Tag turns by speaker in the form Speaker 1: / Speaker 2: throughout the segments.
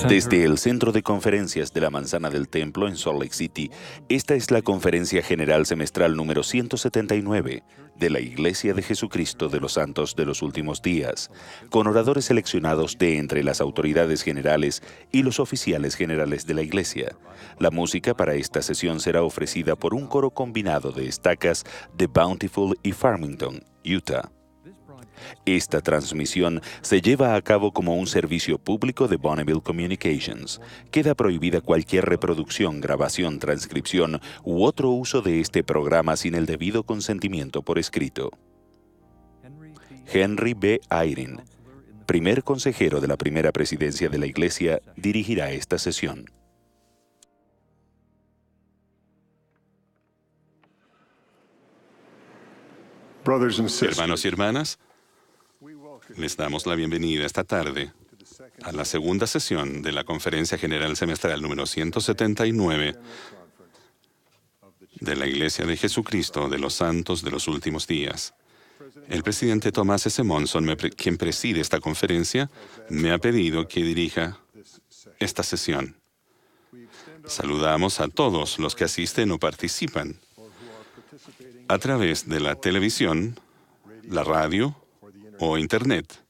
Speaker 1: Desde el Centro de Conferencias de la Manzana del Templo en Salt Lake City, esta es la Conferencia General Semestral número 179 de la Iglesia de Jesucristo de los Santos de los Últimos Días, con oradores seleccionados de entre las autoridades generales y los oficiales generales de la Iglesia. La música para esta sesión será ofrecida por un coro combinado de estacas de Bountiful y Farmington, Utah. Esta transmisión se lleva a cabo como un servicio público de Bonneville Communications. Queda prohibida cualquier reproducción, grabación, transcripción u otro uso de este programa sin el debido consentimiento por escrito. Henry B. Eyring, primer consejero de la primera presidencia de la Iglesia, dirigirá esta sesión.
Speaker 2: Hermanos y hermanas, les damos la bienvenida esta tarde a la segunda sesión de la Conferencia General Semestral número 179 de la Iglesia de Jesucristo de los Santos de los Últimos Días. El presidente Thomas S. Monson, quien preside esta conferencia, me ha pedido que dirija esta sesión. Saludamos a todos los que asisten o participan a través de la televisión, la radio o Internet,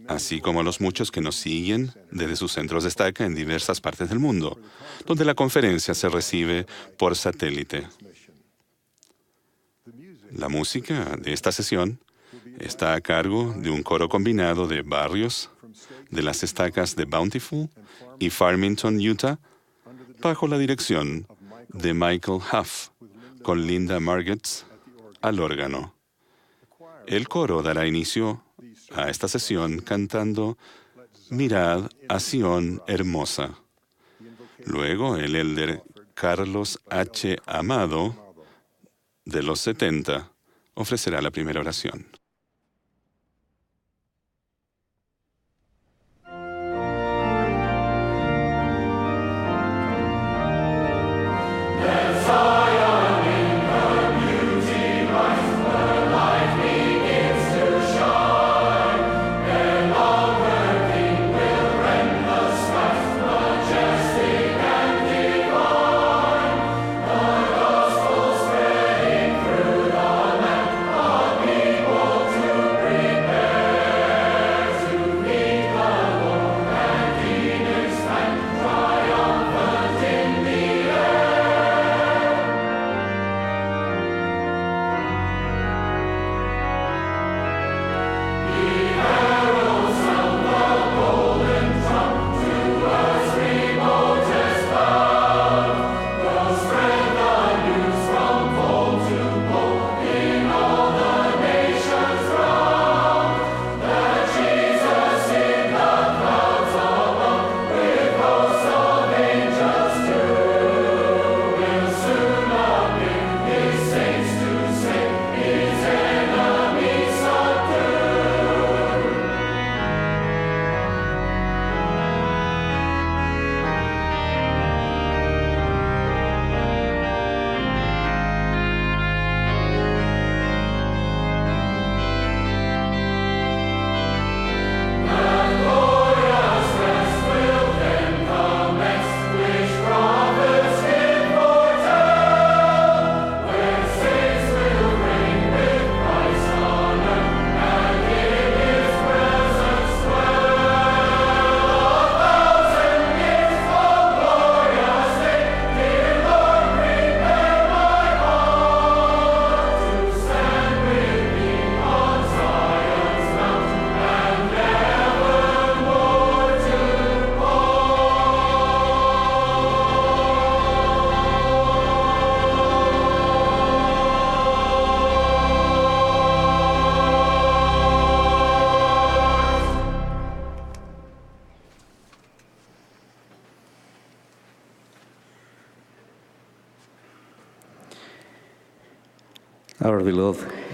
Speaker 2: así como a los muchos que nos siguen desde sus centros de estaca en diversas partes del mundo, donde la conferencia se recibe por satélite. La música de esta sesión está a cargo de un coro combinado de barrios de las estacas de Bountiful y Farmington, Utah, bajo la dirección de Michael Huff, con Linda Margetts al órgano. El coro dará inicio a esta sesión cantando Mirad a Sión hermosa. Luego el elder Carlos H. Amado, de los 70, ofrecerá la primera oración.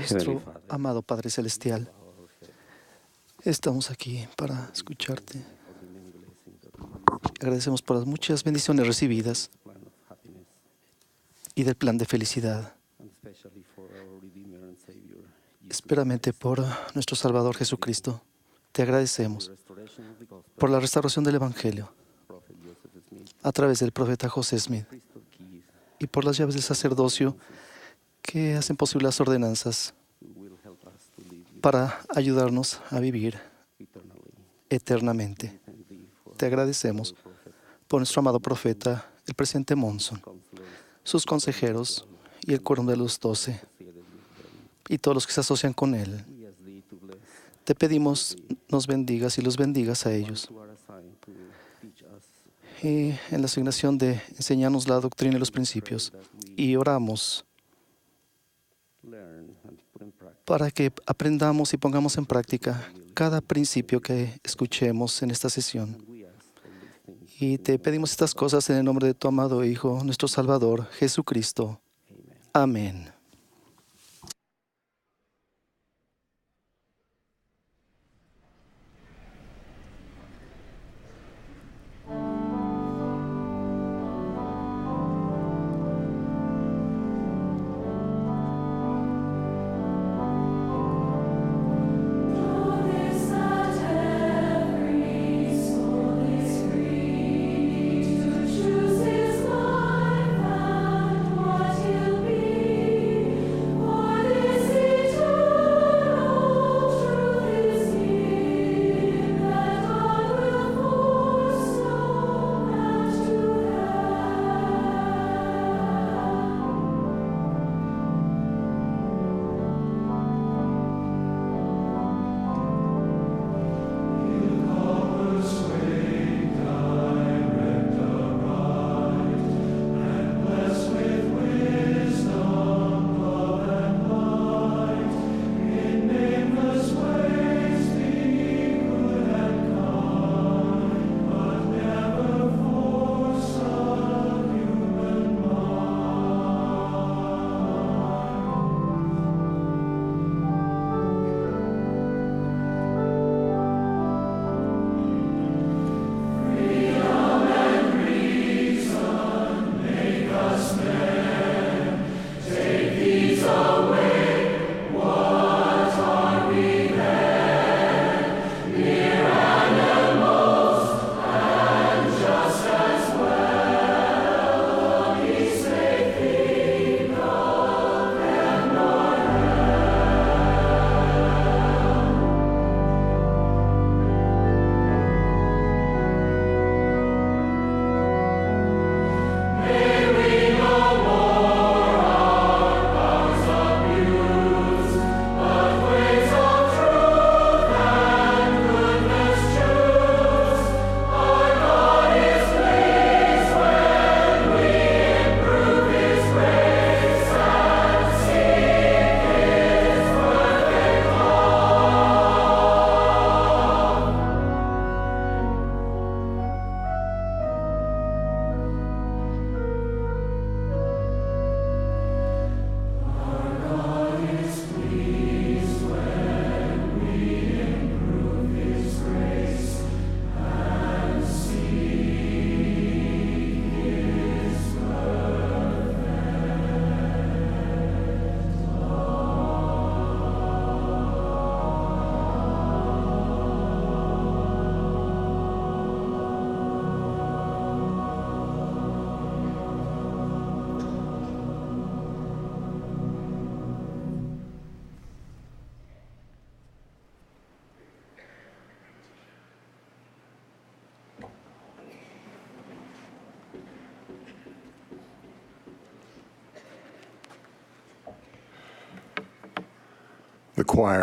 Speaker 3: Nuestro amado Padre Celestial, estamos aquí para escucharte. Agradecemos por las muchas bendiciones recibidas y del plan de felicidad, especialmente por nuestro Salvador Jesucristo, Te agradecemos por la restauración del Evangelio a través del profeta José Smith y por las llaves del sacerdocio que hacen posible las ordenanzas para ayudarnos a vivir eternamente. Te agradecemos por nuestro amado profeta, el presidente Monson, sus consejeros y el quórum de los 12 y todos los que se asocian con él. Te pedimos nos bendigas y los bendigas a ellos. Y en la asignación de enseñarnos la doctrina y los principios. Y oramos para que aprendamos y pongamos en práctica cada principio que escuchemos en esta sesión. Y te pedimos estas cosas en el nombre de tu amado Hijo, nuestro Salvador, Jesucristo. Amén.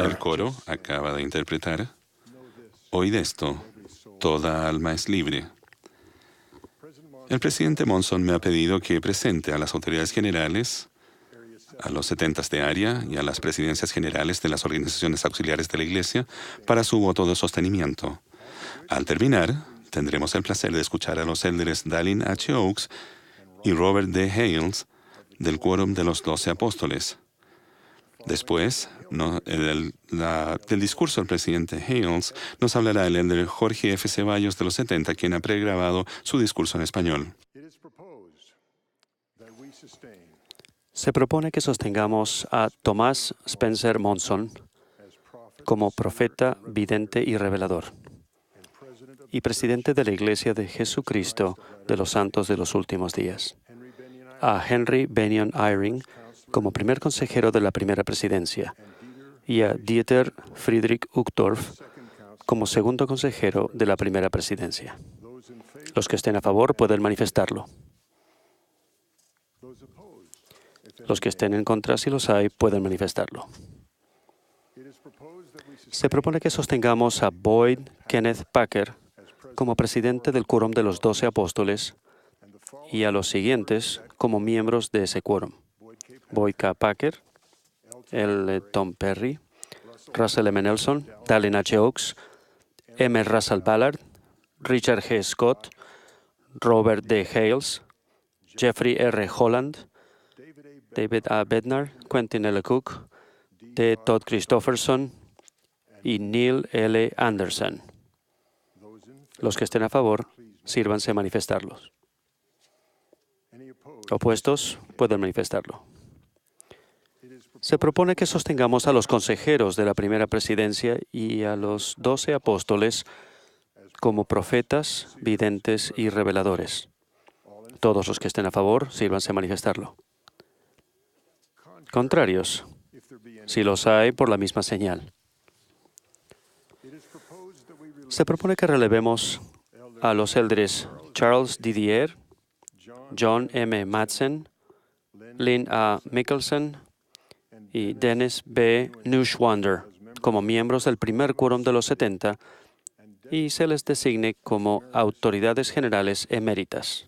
Speaker 2: El coro acaba de interpretar: Oíd esto, toda alma es libre. El presidente Monson me ha pedido que presente a las autoridades generales, a los 70 de área y a las presidencias generales de las organizaciones auxiliares de la Iglesia para su voto de sostenimiento. Al terminar, tendremos el placer de escuchar a los élderes Dallin H. Oaks y Robert D. Hales del Quórum de los 12 Apóstoles. Después, del discurso del presidente Hales, nos hablará el elder Jorge F. Ceballos de los 70, quien ha pregrabado su discurso en español.
Speaker 4: Se propone que sostengamos a Thomas Spencer Monson como profeta, vidente y revelador, y presidente de la Iglesia de Jesucristo de los Santos de los Últimos Días. A Henry Bennion Eyring como primer consejero de la primera presidencia y a Dieter Friedrich Uchtdorf como segundo consejero de la primera presidencia. Los que estén a favor pueden manifestarlo. Los que estén en contra, si los hay, pueden manifestarlo. Se propone que sostengamos a Boyd Kenneth Packer como presidente del quórum de los 12 apóstoles y a los siguientes como miembros de ese quórum: Boyd K. Packer, L. Tom Perry, Russell M. Nelson, Dallin H. Oaks, M. Russell Ballard, Richard G. Scott, Robert D. Hales, Jeffrey R. Holland, David A. Bednar, Quentin L. Cook, T. Todd Christofferson y Neil L. Anderson. Los que estén a favor, sírvanse a manifestarlos. Opuestos, pueden manifestarlo. Se propone que sostengamos a los consejeros de la primera presidencia y a los 12 apóstoles como profetas, videntes y reveladores. Todos los que estén a favor, sírvanse a manifestarlo. Contrarios, si los hay, por la misma señal. Se propone que relevemos a los eldres Charles Didier, John M. Madsen, Lynn A. Mickelson y Dennis B. Neuschwander como miembros del primer quórum de los 70 y se les designe como autoridades generales eméritas.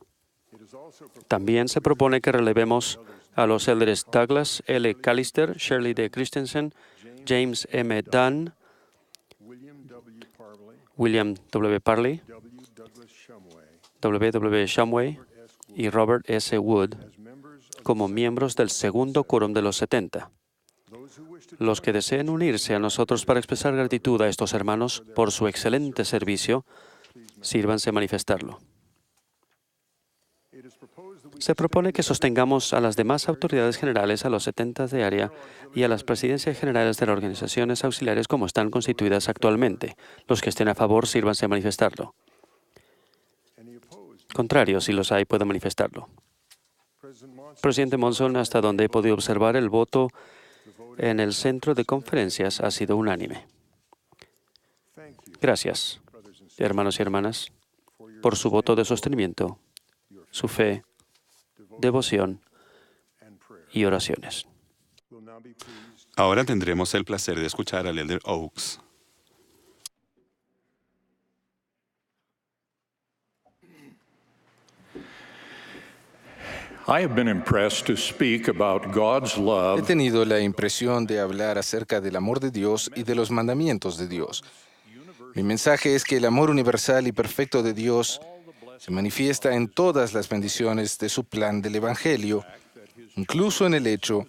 Speaker 4: También se propone que relevemos a los eldres Douglas L. Callister, Shirley D. Christensen, James M. Dunn, William W. Parley, W. W. Shumway y Robert S. Wood como miembros del segundo quórum de los 70. Los que deseen unirse a nosotros para expresar gratitud a estos hermanos por su excelente servicio, sírvanse a manifestarlo. Se propone que sostengamos a las demás autoridades generales, a los 70 de área y a las presidencias generales de las organizaciones auxiliares como están constituidas actualmente. Los que estén a favor, sírvanse a manifestarlo. Contrarios, si los hay, pueden manifestarlo. Presidente Monson, hasta donde he podido observar, el voto en el centro de conferencias ha sido unánime. Gracias, hermanos y hermanas, por su voto de sostenimiento, su fe, devoción y oraciones.
Speaker 2: Ahora tendremos el placer de escuchar al elder Oaks.
Speaker 5: He tenido la impresión de hablar acerca del amor de Dios y de los mandamientos de Dios. Mi mensaje es que el amor universal y perfecto de Dios se manifiesta en todas las bendiciones de su plan del Evangelio, incluso en el hecho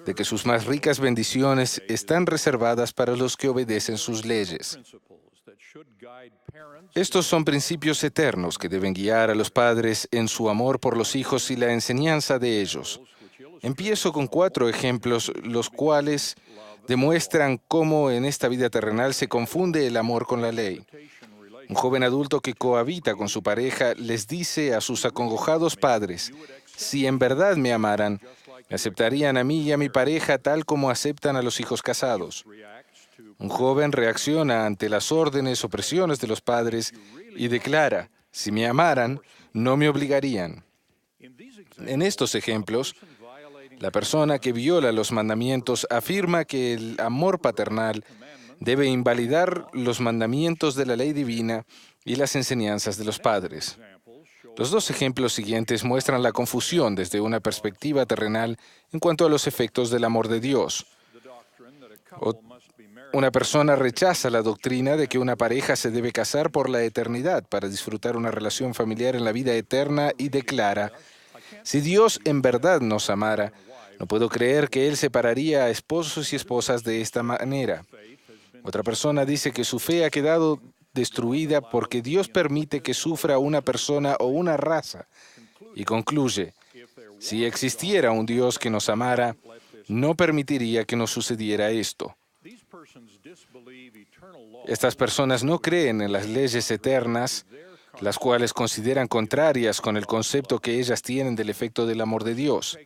Speaker 5: de que sus más ricas bendiciones están reservadas para los que obedecen sus leyes. Estos son principios eternos que deben guiar a los padres en su amor por los hijos y la enseñanza de ellos. Empiezo con 4 ejemplos, los cuales demuestran cómo en esta vida terrenal se confunde el amor con la ley. Un joven adulto que cohabita con su pareja les dice a sus acongojados padres: si en verdad me amaran, me aceptarían a mí y a mi pareja tal como aceptan a los hijos casados. Un joven reacciona ante las órdenes o presiones de los padres y declara: si me amaran, no me obligarían. En estos ejemplos, la persona que viola los mandamientos afirma que el amor paternal debe invalidar los mandamientos de la ley divina y las enseñanzas de los padres. Los 2 ejemplos siguientes muestran la confusión desde una perspectiva terrenal en cuanto a los efectos del amor de Dios. Una persona rechaza la doctrina de que una pareja se debe casar por la eternidad para disfrutar una relación familiar en la vida eterna y declara: si Dios en verdad nos amara, no puedo creer que Él separaría a esposos y esposas de esta manera. Otra persona dice que su fe ha quedado destruida porque Dios permite que sufra una persona o una raza, y concluye: si existiera un Dios que nos amara, no permitiría que nos sucediera esto. Estas personas no creen en las leyes eternas, las cuales consideran contrarias con el concepto que ellas tienen del efecto del amor de Dios.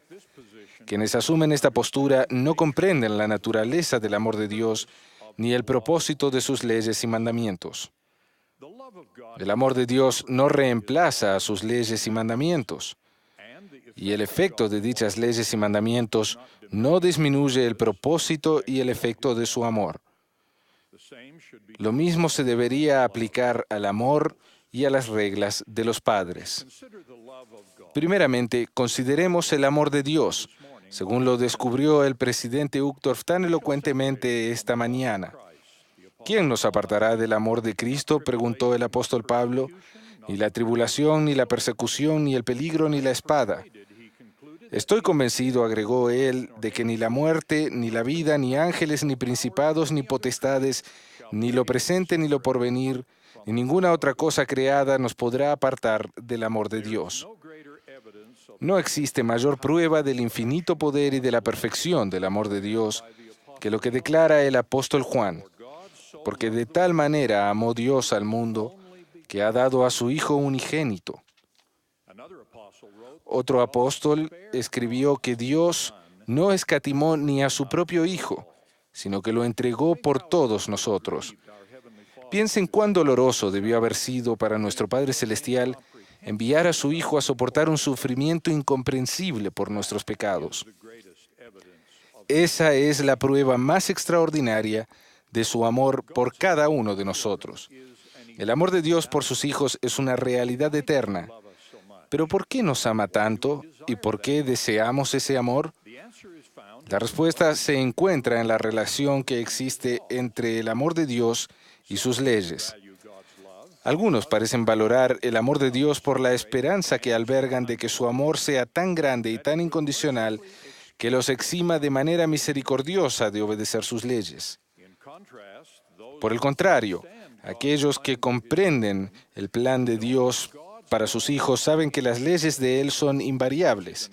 Speaker 5: Quienes asumen esta postura no comprenden la naturaleza del amor de Dios ni el propósito de sus leyes y mandamientos. El amor de Dios no reemplaza a sus leyes y mandamientos, y el efecto de dichas leyes y mandamientos no disminuye el propósito y el efecto de su amor. Lo mismo se debería aplicar al amor y a las reglas de los padres. Primeramente, consideremos el amor de Dios, según lo descubrió el presidente Uchtdorf tan elocuentemente esta mañana. ¿Quién nos apartará del amor de Cristo?, preguntó el apóstol Pablo. Ni la tribulación, ni la persecución, ni el peligro, ni la espada. Estoy convencido, agregó él, de que ni la muerte, ni la vida, ni ángeles, ni principados, ni potestades, ni lo presente, ni lo porvenir, ni ninguna otra cosa creada nos podrá apartar del amor de Dios. No existe mayor prueba del infinito poder y de la perfección del amor de Dios que lo que declara el apóstol Juan, porque de tal manera amó Dios al mundo que ha dado a su Hijo unigénito. Otro apóstol escribió que Dios no escatimó ni a su propio Hijo, sino que lo entregó por todos nosotros. Piensen cuán doloroso debió haber sido para nuestro Padre Celestial enviar a su Hijo a soportar un sufrimiento incomprensible por nuestros pecados. Esa es la prueba más extraordinaria de su amor por cada uno de nosotros. El amor de Dios por sus hijos es una realidad eterna. ¿Pero por qué nos ama tanto y por qué deseamos ese amor? La respuesta se encuentra en la relación que existe entre el amor de Dios y sus leyes. Algunos parecen valorar el amor de Dios por la esperanza que albergan de que su amor sea tan grande y tan incondicional que los exima de manera misericordiosa de obedecer sus leyes. Por el contrario, aquellos que comprenden el plan de Dios para sus hijos saben que las leyes de Él son invariables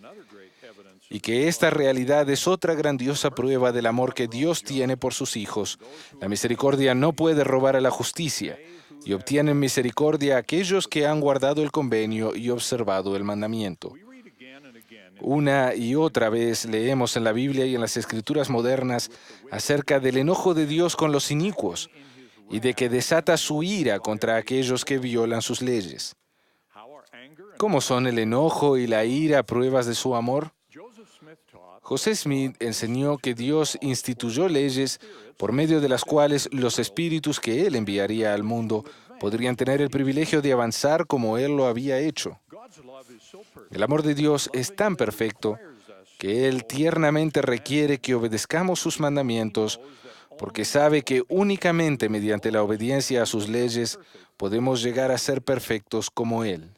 Speaker 5: y que esta realidad es otra grandiosa prueba del amor que Dios tiene por sus hijos. La misericordia no puede robar a la justicia, y obtienen misericordia aquellos que han guardado el convenio y observado el mandamiento. Una y otra vez leemos en la Biblia y en las Escrituras modernas acerca del enojo de Dios con los inicuos y de que desata su ira contra aquellos que violan sus leyes. ¿Cómo son el enojo y la ira pruebas de su amor? José Smith enseñó que Dios instituyó leyes por medio de las cuales los espíritus que Él enviaría al mundo podrían tener el privilegio de avanzar como Él lo había hecho. El amor de Dios es tan perfecto que Él tiernamente requiere que obedezcamos sus mandamientos porque sabe que únicamente mediante la obediencia a sus leyes podemos llegar a ser perfectos como Él.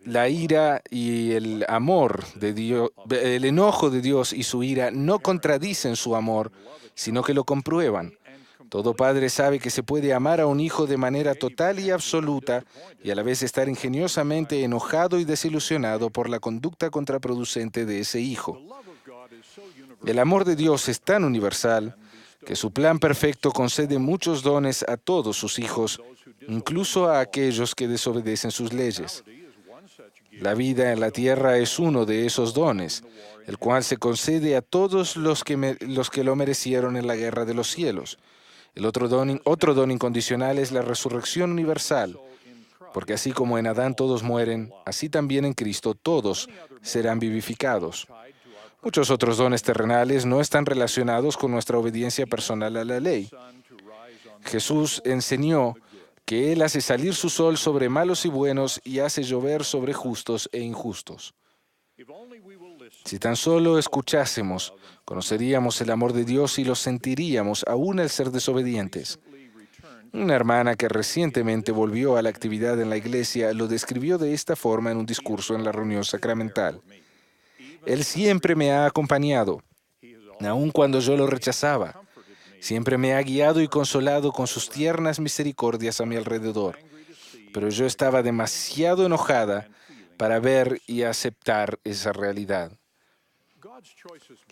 Speaker 5: La ira y el amor de Dios, el enojo de Dios y su ira no contradicen su amor, sino que lo comprueban. Todo padre sabe que se puede amar a un hijo de manera total y absoluta y a la vez estar ingeniosamente enojado y desilusionado por la conducta contraproducente de ese hijo. El amor de Dios es tan universal que su plan perfecto concede muchos dones a todos sus hijos, incluso a aquellos que desobedecen sus leyes. La vida en la tierra es uno de esos dones, el cual se concede a todos los que lo merecieron en la guerra de los cielos. El otro don incondicional es la resurrección universal, porque así como en Adán todos mueren, así también en Cristo todos serán vivificados. Muchos otros dones terrenales no están relacionados con nuestra obediencia personal a la ley. Jesús enseñó que Él hace salir su sol sobre malos y buenos y hace llover sobre justos e injustos. Si tan solo escuchásemos, conoceríamos el amor de Dios y lo sentiríamos aún al ser desobedientes. Una hermana que recientemente volvió a la actividad en la iglesia lo describió de esta forma en un discurso en la reunión sacramental. Él siempre me ha acompañado, aun cuando yo lo rechazaba. Siempre me ha guiado y consolado con sus tiernas misericordias a mi alrededor. Pero yo estaba demasiado enojada para ver y aceptar esa realidad.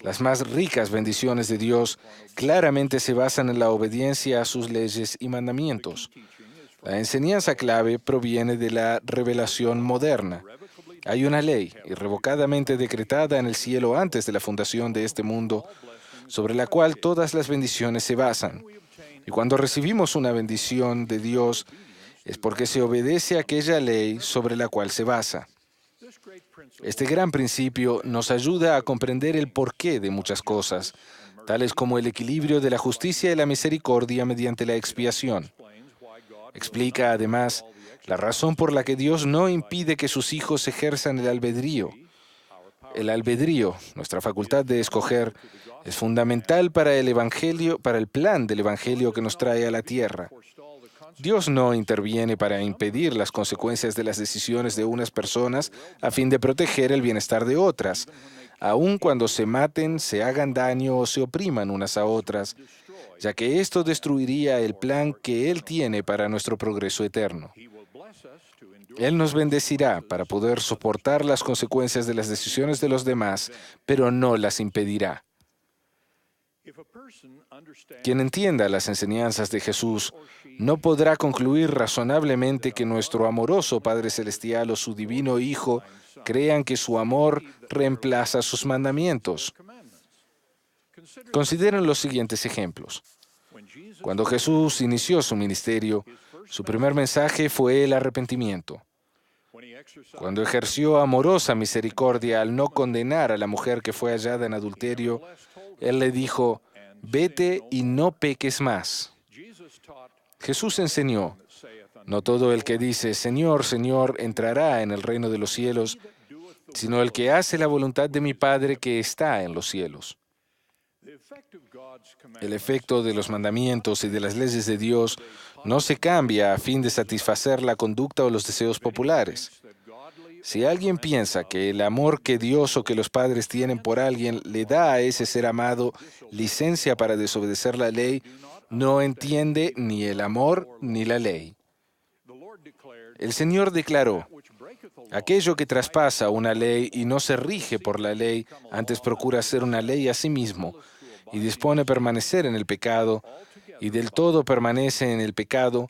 Speaker 5: Las más ricas bendiciones de Dios claramente se basan en la obediencia a sus leyes y mandamientos. La enseñanza clave proviene de la revelación moderna. Hay una ley irrevocadamente decretada en el cielo antes de la fundación de este mundo, sobre la cual todas las bendiciones se basan. Y cuando recibimos una bendición de Dios, es porque se obedece a aquella ley sobre la cual se basa. Este gran principio nos ayuda a comprender el porqué de muchas cosas, tales como el equilibrio de la justicia y la misericordia mediante la expiación. Explica, además, la razón por la que Dios no impide que sus hijos ejerzan el albedrío. El albedrío, nuestra facultad de escoger, es fundamental para el Evangelio, para el plan del Evangelio que nos trae a la tierra. Dios no interviene para impedir las consecuencias de las decisiones de unas personas a fin de proteger el bienestar de otras, aun cuando se maten, se hagan daño o se opriman unas a otras, ya que esto destruiría el plan que Él tiene para nuestro progreso eterno. Él nos bendecirá para poder soportar las consecuencias de las decisiones de los demás, pero no las impedirá. Quien entienda las enseñanzas de Jesús no podrá concluir razonablemente que nuestro amoroso Padre Celestial o su divino Hijo crean que su amor reemplaza sus mandamientos. Consideren los siguientes ejemplos. Cuando Jesús inició su ministerio, su primer mensaje fue el arrepentimiento. Cuando ejerció amorosa misericordia al no condenar a la mujer que fue hallada en adulterio, Él le dijo, «Vete y no peques más». Jesús enseñó, «No todo el que dice, Señor, Señor, entrará en el reino de los cielos, sino el que hace la voluntad de mi Padre que está en los cielos». El efecto de los mandamientos y de las leyes de Dios no se cambia a fin de satisfacer la conducta o los deseos populares. Si alguien piensa que el amor que Dios o que los padres tienen por alguien le da a ese ser amado licencia para desobedecer la ley, no entiende ni el amor ni la ley. El Señor declaró, aquello que traspasa una ley y no se rige por la ley, antes procura hacer una ley a sí mismo, y dispone permanecer en el pecado, y del todo permanece en el pecado,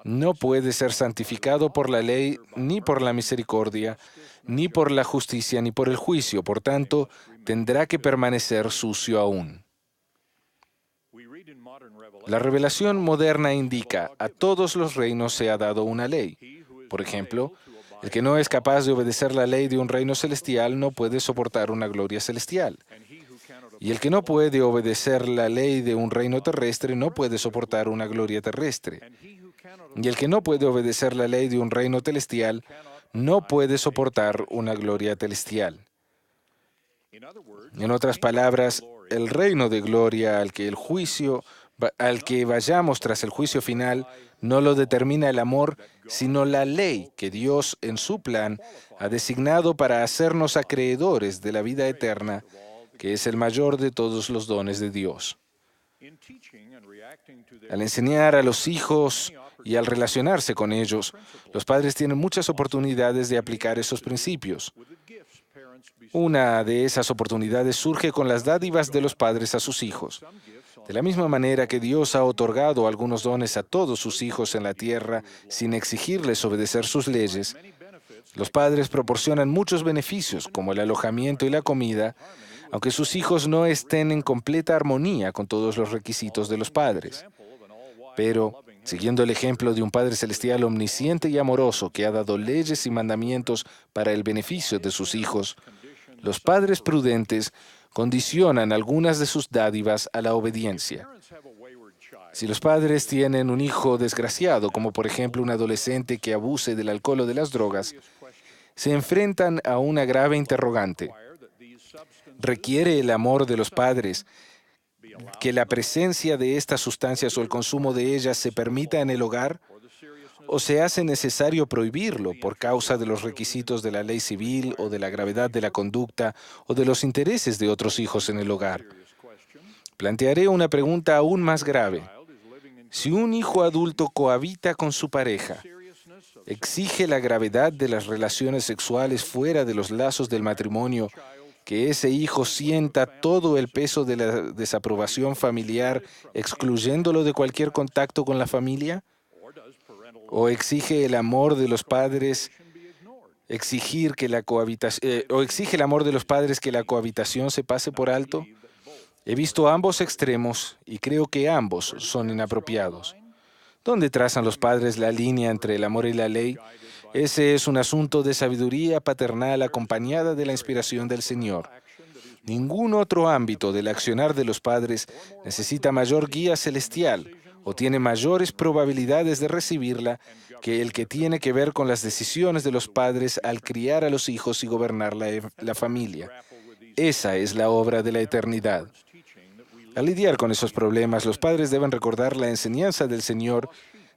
Speaker 5: no puede ser santificado por la ley, ni por la misericordia, ni por la justicia, ni por el juicio. Por tanto, tendrá que permanecer sucio aún. La revelación moderna indica, a todos los reinos se ha dado una ley. Por ejemplo, el que no es capaz de obedecer la ley de un reino celestial no puede soportar una gloria celestial. Y el que no puede obedecer la ley de un reino terrestre no puede soportar una gloria terrestre. Y el que no puede obedecer la ley de un reino celestial no puede soportar una gloria celestial. En otras palabras, el reino de gloria al que vayamos tras el juicio final no lo determina el amor, sino la ley que Dios en su plan ha designado para hacernos acreedores de la vida eterna, que es el mayor de todos los dones de Dios. Al enseñar a los hijos y al relacionarse con ellos, los padres tienen muchas oportunidades de aplicar esos principios. Una de esas oportunidades surge con las dádivas de los padres a sus hijos. De la misma manera que Dios ha otorgado algunos dones a todos sus hijos en la tierra sin exigirles obedecer sus leyes, los padres proporcionan muchos beneficios, como el alojamiento y la comida, aunque sus hijos no estén en completa armonía con todos los requisitos de los padres. Pero, siguiendo el ejemplo de un Padre Celestial omnisciente y amoroso que ha dado leyes y mandamientos para el beneficio de sus hijos, los padres prudentes condicionan algunas de sus dádivas a la obediencia. Si los padres tienen un hijo desgraciado, como por ejemplo un adolescente que abuse del alcohol o de las drogas, se enfrentan a una grave interrogante. ¿Requiere el amor de los padres que la presencia de estas sustancias o el consumo de ellas se permita en el hogar? ¿O se hace necesario prohibirlo por causa de los requisitos de la ley civil o de la gravedad de la conducta o de los intereses de otros hijos en el hogar? Plantearé una pregunta aún más grave. Si un hijo adulto cohabita con su pareja, ¿exige la gravedad de las relaciones sexuales fuera de los lazos del matrimonio que ese hijo sienta todo el peso de la desaprobación familiar, excluyéndolo de cualquier contacto con la familia? ¿O exige el amor de los padres exige el amor de los padres que la cohabitación se pase por alto? He visto ambos extremos y creo que ambos son inapropiados. ¿Dónde trazan los padres la línea entre el amor y la ley? Ese es un asunto de sabiduría paternal acompañada de la inspiración del Señor. Ningún otro ámbito del accionar de los padres necesita mayor guía celestial o tiene mayores probabilidades de recibirla que el que tiene que ver con las decisiones de los padres al criar a los hijos y gobernar la familia. Esa es la obra de la eternidad. Al lidiar con esos problemas, los padres deben recordar la enseñanza del Señor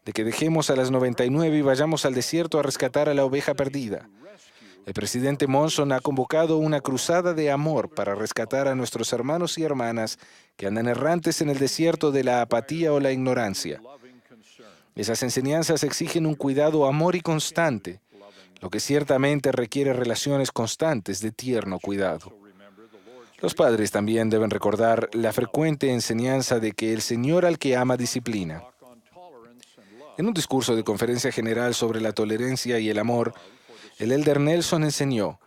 Speaker 5: de que dejemos a las 99 y vayamos al desierto a rescatar a la oveja perdida. El presidente Monson ha convocado una cruzada de amor para rescatar a nuestros hermanos y hermanas que andan errantes en el desierto de la apatía o la ignorancia. Esas enseñanzas exigen un cuidado amor y constante, lo que ciertamente requiere relaciones constantes de tierno cuidado. Los padres también deben recordar la frecuente enseñanza de que el Señor al que ama disciplina. En un discurso de conferencia general sobre la tolerancia y el amor, el elder Nelson enseñó: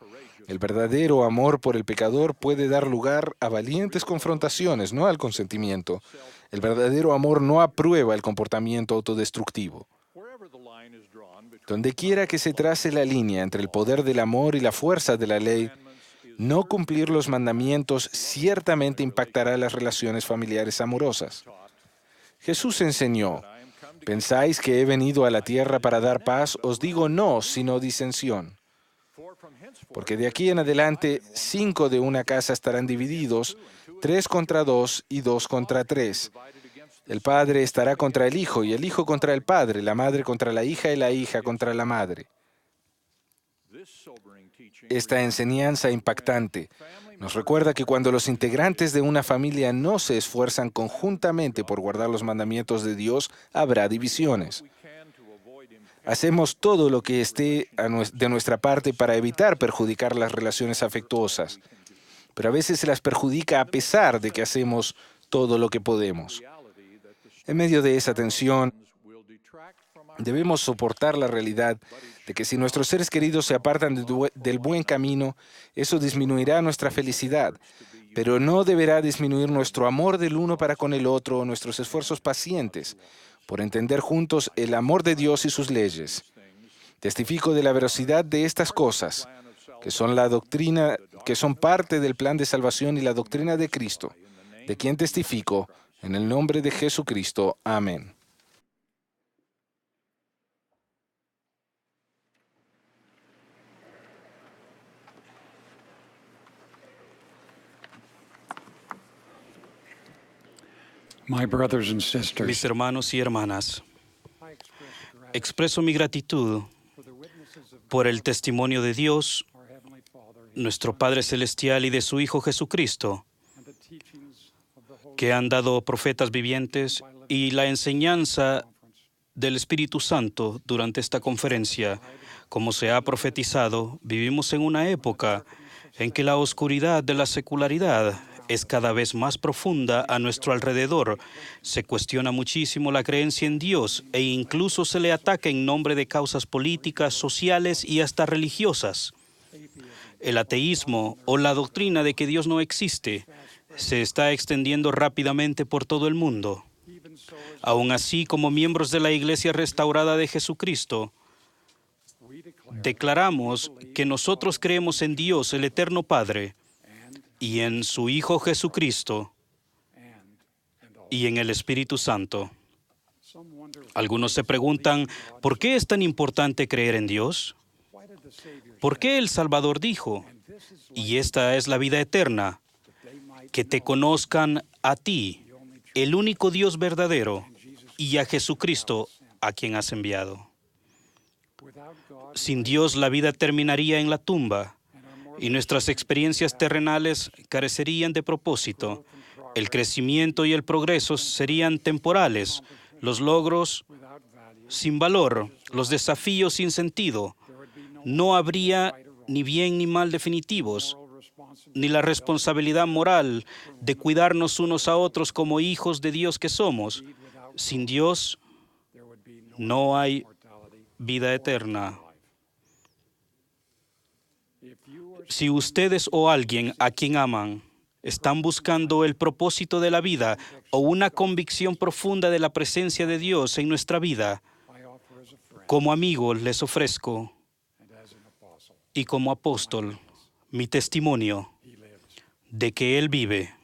Speaker 5: el verdadero amor por el pecador puede dar lugar a valientes confrontaciones, no al consentimiento. El verdadero amor no aprueba el comportamiento autodestructivo. Donde quiera que se trace la línea entre el poder del amor y la fuerza de la ley, no cumplir los mandamientos ciertamente impactará las relaciones familiares amorosas. Jesús enseñó: ¿pensáis que he venido a la tierra para dar paz? Os digo no, sino disensión. Porque de aquí en adelante 5 de una casa estarán divididos, 3 contra 2 y 2 contra 3. El padre estará contra el hijo y el hijo contra el padre, la madre contra la hija y la hija contra la madre. Esta enseñanza impactante nos recuerda que cuando los integrantes de una familia no se esfuerzan conjuntamente por guardar los mandamientos de Dios, habrá divisiones. Hacemos todo lo que esté de nuestra parte para evitar perjudicar las relaciones afectuosas, pero a veces se las perjudica a pesar de que hacemos todo lo que podemos. En medio de esa tensión, debemos soportar la realidad de que si nuestros seres queridos se apartan del buen camino, eso disminuirá nuestra felicidad, pero no deberá disminuir nuestro amor del uno para con el otro o nuestros esfuerzos pacientes por entender juntos el amor de Dios y sus leyes. Testifico de la veracidad de estas cosas, que son parte del plan de salvación y la doctrina de Cristo, de quien testifico en el nombre de Jesucristo. Amén.
Speaker 6: Mis hermanos y hermanas, expreso mi gratitud por el testimonio de Dios, nuestro Padre Celestial, y de su Hijo Jesucristo, que han dado profetas vivientes, y la enseñanza del Espíritu Santo durante esta conferencia. Como se ha profetizado, vivimos en una época en que la oscuridad de la secularidad es cada vez más profunda a nuestro alrededor. Se cuestiona muchísimo la creencia en Dios e incluso se le ataca en nombre de causas políticas, sociales y hasta religiosas. El ateísmo o la doctrina de que Dios no existe se está extendiendo rápidamente por todo el mundo. Aún así, como miembros de la Iglesia Restaurada de Jesucristo, declaramos que nosotros creemos en Dios, el Eterno Padre, y en su Hijo Jesucristo, y en el Espíritu Santo. Algunos se preguntan, ¿por qué es tan importante creer en Dios? ¿Por qué el Salvador dijo, y esta es la vida eterna, que te conozcan a ti, el único Dios verdadero, y a Jesucristo, a quien has enviado? Sin Dios, la vida terminaría en la tumba, y nuestras experiencias terrenales carecerían de propósito. El crecimiento y el progreso serían temporales, los logros sin valor, los desafíos sin sentido. No habría ni bien ni mal definitivos. ni la responsabilidad moral de cuidarnos unos a otros como hijos de Dios que somos. Sin Dios no hay vida eterna. Si ustedes o alguien a quien aman están buscando el propósito de la vida o una convicción profunda de la presencia de Dios en nuestra vida, como amigo les ofrezco y como apóstol mi testimonio de que Él vive.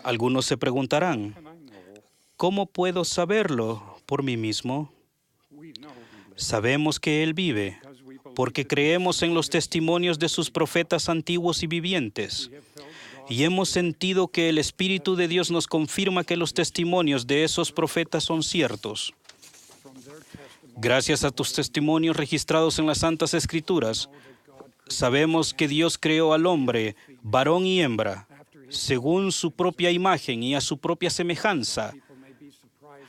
Speaker 6: Algunos se preguntarán, ¿cómo puedo saberlo por mí mismo? Sabemos que Él vive porque creemos en los testimonios de sus profetas antiguos y vivientes. Y hemos sentido que el Espíritu de Dios nos confirma que los testimonios de esos profetas son ciertos. Gracias a tus testimonios registrados en las Santas Escrituras, sabemos que Dios creó al hombre, varón y hembra, según su propia imagen y a su propia semejanza.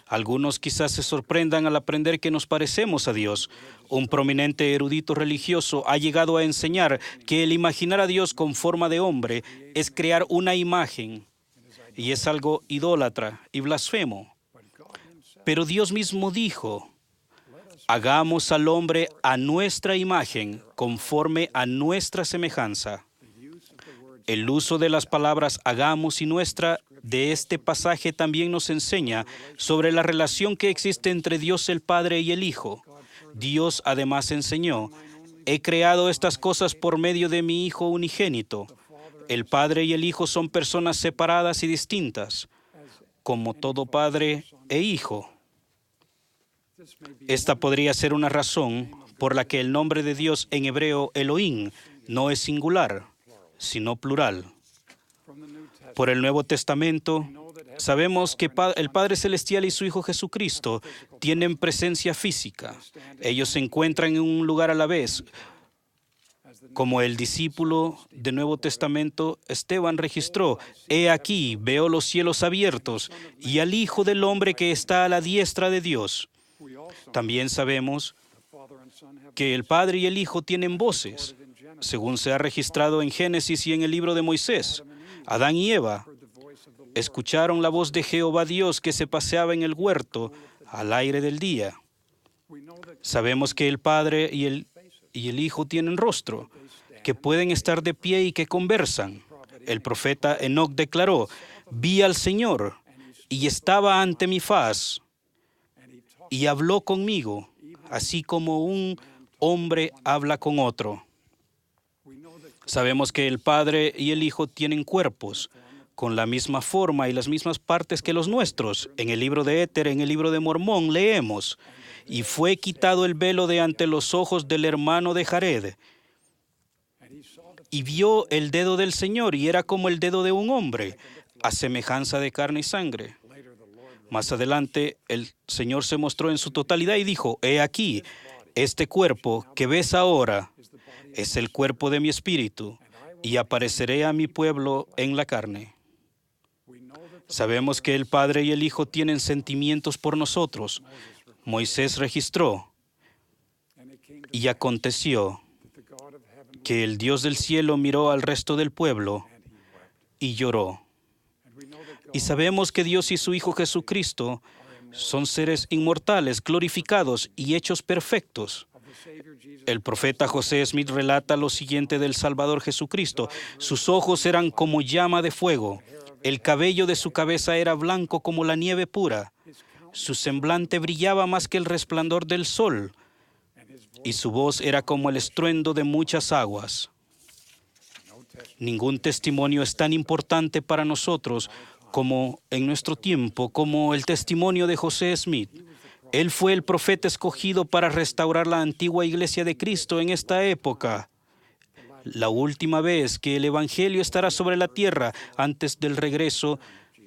Speaker 6: Algunos quizás se sorprendan al aprender que nos parecemos a Dios. Un prominente erudito religioso ha llegado a enseñar que el imaginar a Dios con forma de hombre es crear una imagen y es algo idólatra y blasfemo. Pero Dios mismo dijo, hagamos al hombre a nuestra imagen, conforme a nuestra semejanza. El uso de las palabras hagamos y nuestra de este pasaje también nos enseña sobre la relación que existe entre Dios el Padre y el Hijo. Dios además enseñó, he creado estas cosas por medio de mi Hijo unigénito. El Padre y el Hijo son personas separadas y distintas, como todo Padre e Hijo. Esta podría ser una razón por la que el nombre de Dios en hebreo Elohim no es singular, sino plural. Por el Nuevo Testamento, sabemos que el Padre Celestial y su Hijo Jesucristo tienen presencia física. Ellos se encuentran en un lugar a la vez. Como el discípulo del Nuevo Testamento, Esteban registró, he aquí, veo los cielos abiertos y al Hijo del Hombre que está a la diestra de Dios. También sabemos que el Padre y el Hijo tienen voces, según se ha registrado en Génesis y en el libro de Moisés. Adán y Eva escucharon la voz de Jehová Dios que se paseaba en el huerto al aire del día. Sabemos que el Padre y el Hijo tienen rostro, que pueden estar de pie y que conversan. El profeta Enoc declaró, vi al Señor y estaba ante mi faz y habló conmigo, así como un hombre habla con otro. Sabemos que el Padre y el Hijo tienen cuerpos con la misma forma y las mismas partes que los nuestros. En el libro de Éter, en el libro de Mormón, leemos, y fue quitado el velo de ante los ojos del hermano de Jared, y vio el dedo del Señor, y era como el dedo de un hombre, a semejanza de carne y sangre. Más adelante, el Señor se mostró en su totalidad y dijo, he aquí, este cuerpo que ves ahora es el cuerpo de mi espíritu, y apareceré a mi pueblo en la carne. Sabemos que el Padre y el Hijo tienen sentimientos por nosotros. Moisés registró, y aconteció que el Dios del cielo miró al resto del pueblo y lloró. Y sabemos que Dios y su Hijo Jesucristo son seres inmortales, glorificados y hechos perfectos. El profeta José Smith relata lo siguiente del Salvador Jesucristo. Sus ojos eran como llama de fuego. El cabello de su cabeza era blanco como la nieve pura. Su semblante brillaba más que el resplandor del sol. Y su voz era como el estruendo de muchas aguas. Ningún testimonio es tan importante para nosotros como en nuestro tiempo, como el testimonio de José Smith. Él fue el profeta escogido para restaurar la antigua iglesia de Cristo en esta época. La última vez que el Evangelio estará sobre la tierra antes del regreso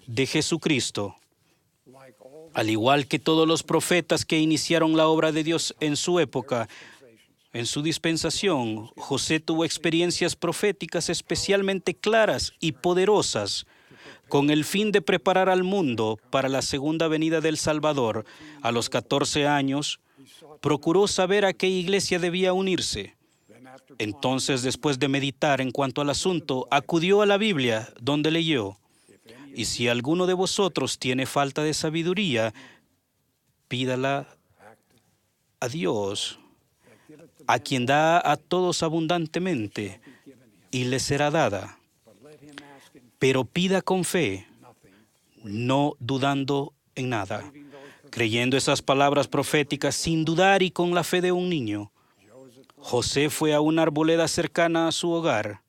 Speaker 6: de Jesucristo. Al igual que todos los profetas que iniciaron la obra de Dios en su época, en su dispensación, José tuvo experiencias proféticas especialmente claras y poderosas, con el fin de preparar al mundo para la segunda venida del Salvador. A los 14 años, procuró saber a qué iglesia debía unirse. Entonces, después de meditar en cuanto al asunto, acudió a la Biblia, donde leyó: y si alguno de vosotros tiene falta de sabiduría, pídala a Dios, a quien da a todos abundantemente, y le será dada. Pero pida con fe, no dudando en nada, creyendo esas palabras proféticas sin dudar y con la fe de un niño. José fue a una arboleda cercana a su hogar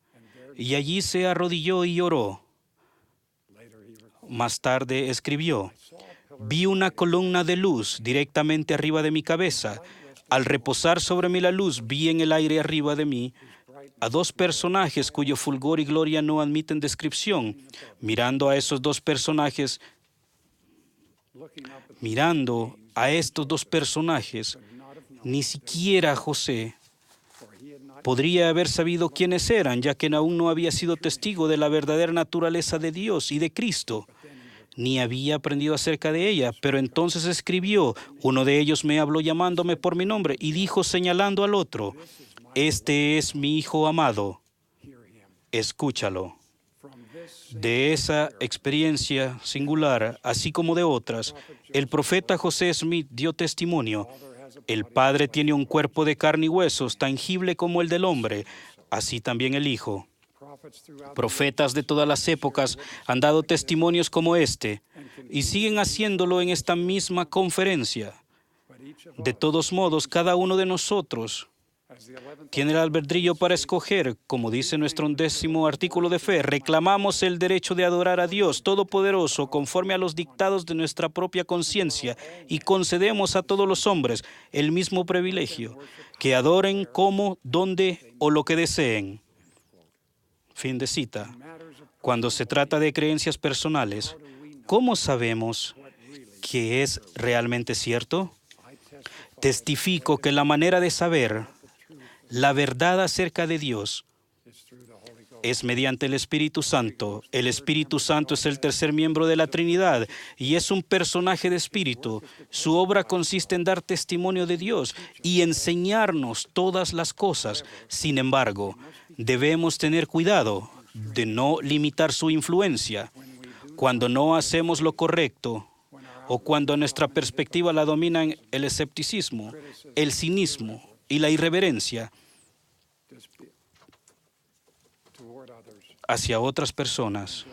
Speaker 6: y allí se arrodilló y oró. Más tarde escribió: vi una columna de luz directamente arriba de mi cabeza. Al reposar sobre mí la luz, vi en el aire arriba de mí a dos personajes cuyo fulgor y gloria no admiten descripción. Mirando a estos dos personajes, ni siquiera José podría haber sabido quiénes eran, ya que aún no había sido testigo de la verdadera naturaleza de Dios y de Cristo, ni había aprendido acerca de ella. Pero entonces escribió: uno de ellos me habló llamándome por mi nombre y dijo señalando al otro: este es mi Hijo amado, escúchalo. De esa experiencia singular, así como de otras, el profeta José Smith dio testimonio: el Padre tiene un cuerpo de carne y huesos, tangible como el del hombre, así también el Hijo. Profetas de todas las épocas han dado testimonios como este y siguen haciéndolo en esta misma conferencia. De todos modos, cada uno de nosotros tiene el albedrío para escoger. Como dice nuestro 11º artículo de fe, reclamamos el derecho de adorar a Dios Todopoderoso conforme a los dictados de nuestra propia conciencia y concedemos a todos los hombres el mismo privilegio, que adoren como, donde o lo que deseen. Fin de cita. Cuando se trata de creencias personales, ¿cómo sabemos que es realmente cierto? Testifico que la manera de saber la verdad acerca de Dios es mediante el Espíritu Santo. El Espíritu Santo es el tercer miembro de la Trinidad y es un personaje de espíritu. Su obra consiste en dar testimonio de Dios y enseñarnos todas las cosas. Sin embargo, debemos tener cuidado de no limitar su influencia. Cuando no hacemos lo correcto o cuando nuestra perspectiva la dominan el escepticismo, el cinismo y la irreverencia hacia otras personas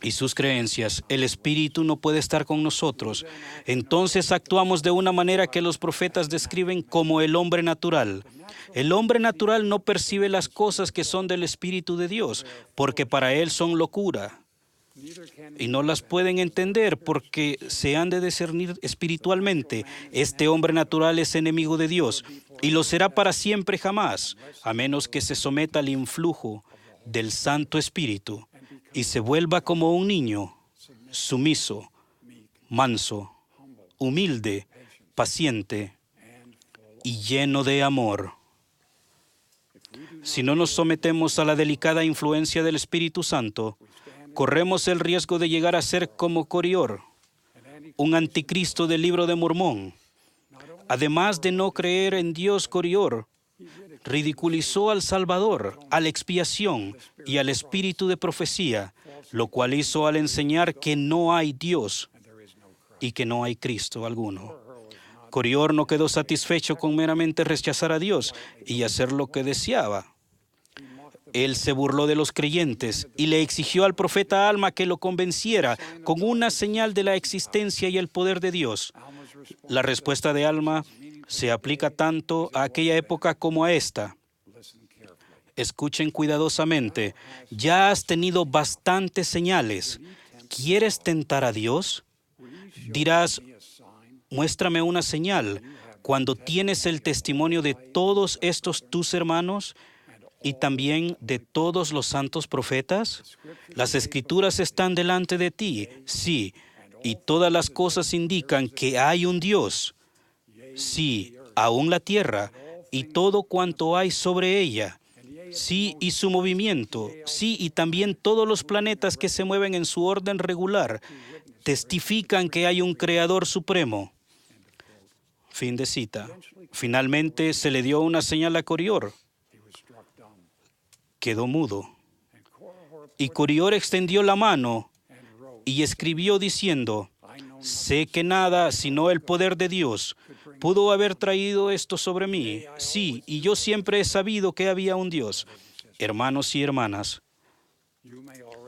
Speaker 6: y sus creencias, el Espíritu no puede estar con nosotros. Entonces actuamos de una manera que los profetas describen como el hombre natural. El hombre natural no percibe las cosas que son del Espíritu de Dios, porque para él son locura. Y no las pueden entender porque se han de discernir espiritualmente. Este hombre natural es enemigo de Dios y lo será para siempre jamás, a menos que se someta al influjo del Santo Espíritu y se vuelva como un niño, sumiso, manso, humilde, paciente y lleno de amor. Si no nos sometemos a la delicada influencia del Espíritu Santo, corremos el riesgo de llegar a ser como Corior, un anticristo del Libro de Mormón. Además de no creer en Dios, Corior ridiculizó al Salvador, a la expiación y al espíritu de profecía, lo cual hizo al enseñar que no hay Dios y que no hay Cristo alguno. Corior no quedó satisfecho con meramente rechazar a Dios y hacer lo que deseaba. Él se burló de los creyentes y le exigió al profeta Alma que lo convenciera con una señal de la existencia y el poder de Dios. La respuesta de Alma se aplica tanto a aquella época como a esta. Escuchen cuidadosamente. Ya has tenido bastantes señales. ¿Quieres tentar a Dios? Dirás: muéstrame una señal. Cuando tienes el testimonio de todos estos tus hermanos y también de todos los santos profetas, las Escrituras están delante de ti, sí, y todas las cosas indican que hay un Dios. Sí, aún la tierra y todo cuanto hay sobre ella. Sí, y su movimiento. Sí, y también todos los planetas que se mueven en su orden regular testifican que hay un Creador supremo. Fin de cita. Finalmente se le dio una señal a Corior. Quedó mudo. Y Corior extendió la mano y escribió diciendo: sé que nada sino el poder de Dios pudo haber traído esto sobre mí. Sí, y yo siempre he sabido que había un Dios. Hermanos y hermanas,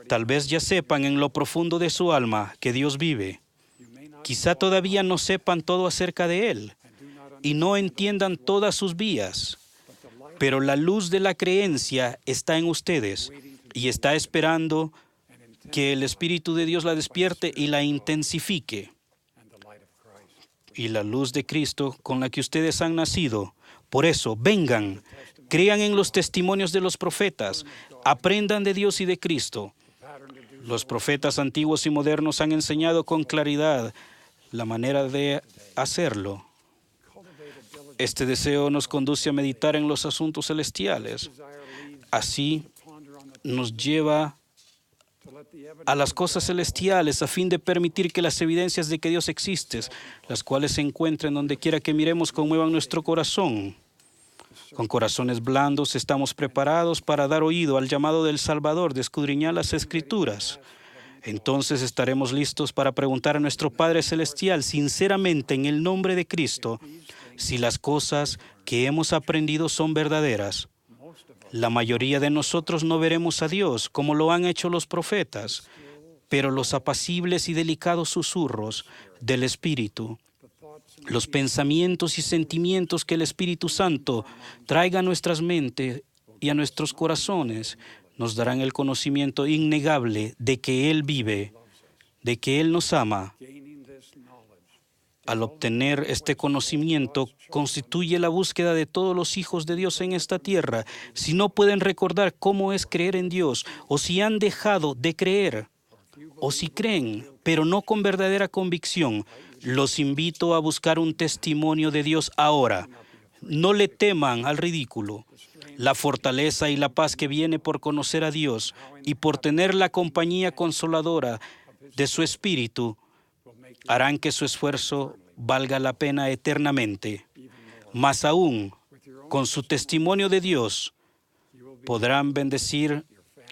Speaker 6: tal vez ya sepan en lo profundo de su alma que Dios vive. Quizá todavía no sepan todo acerca de Él y no entiendan todas sus vías, pero la luz de la creencia está en ustedes y está esperando que el Espíritu de Dios la despierte y la intensifique. Y la luz de Cristo con la que ustedes han nacido. Por eso, vengan, crean en los testimonios de los profetas, aprendan de Dios y de Cristo. Los profetas antiguos y modernos han enseñado con claridad la manera de hacerlo. Este deseo nos conduce a meditar en los asuntos celestiales. Así nos lleva a las cosas celestiales a fin de permitir que las evidencias de que Dios existe, las cuales se encuentren donde quiera que miremos, conmuevan nuestro corazón. Con corazones blandos estamos preparados para dar oído al llamado del Salvador de escudriñar las Escrituras. Entonces estaremos listos para preguntar a nuestro Padre Celestial sinceramente en el nombre de Cristo si las cosas que hemos aprendido son verdaderas. La mayoría de nosotros no veremos a Dios como lo han hecho los profetas, pero los apacibles y delicados susurros del Espíritu, los pensamientos y sentimientos que el Espíritu Santo traiga a nuestras mentes y a nuestros corazones, nos darán el conocimiento innegable de que Él vive, de que Él nos ama. Al obtener este conocimiento, constituye la búsqueda de todos los hijos de Dios en esta tierra. Si no pueden recordar cómo es creer en Dios, o si han dejado de creer, o si creen, pero no con verdadera convicción, los invito a buscar un testimonio de Dios ahora. No le teman al ridículo. La fortaleza y la paz que viene por conocer a Dios y por tener la compañía consoladora de su Espíritu harán que su esfuerzo valga la pena eternamente. Más aún, con su testimonio de Dios, podrán bendecir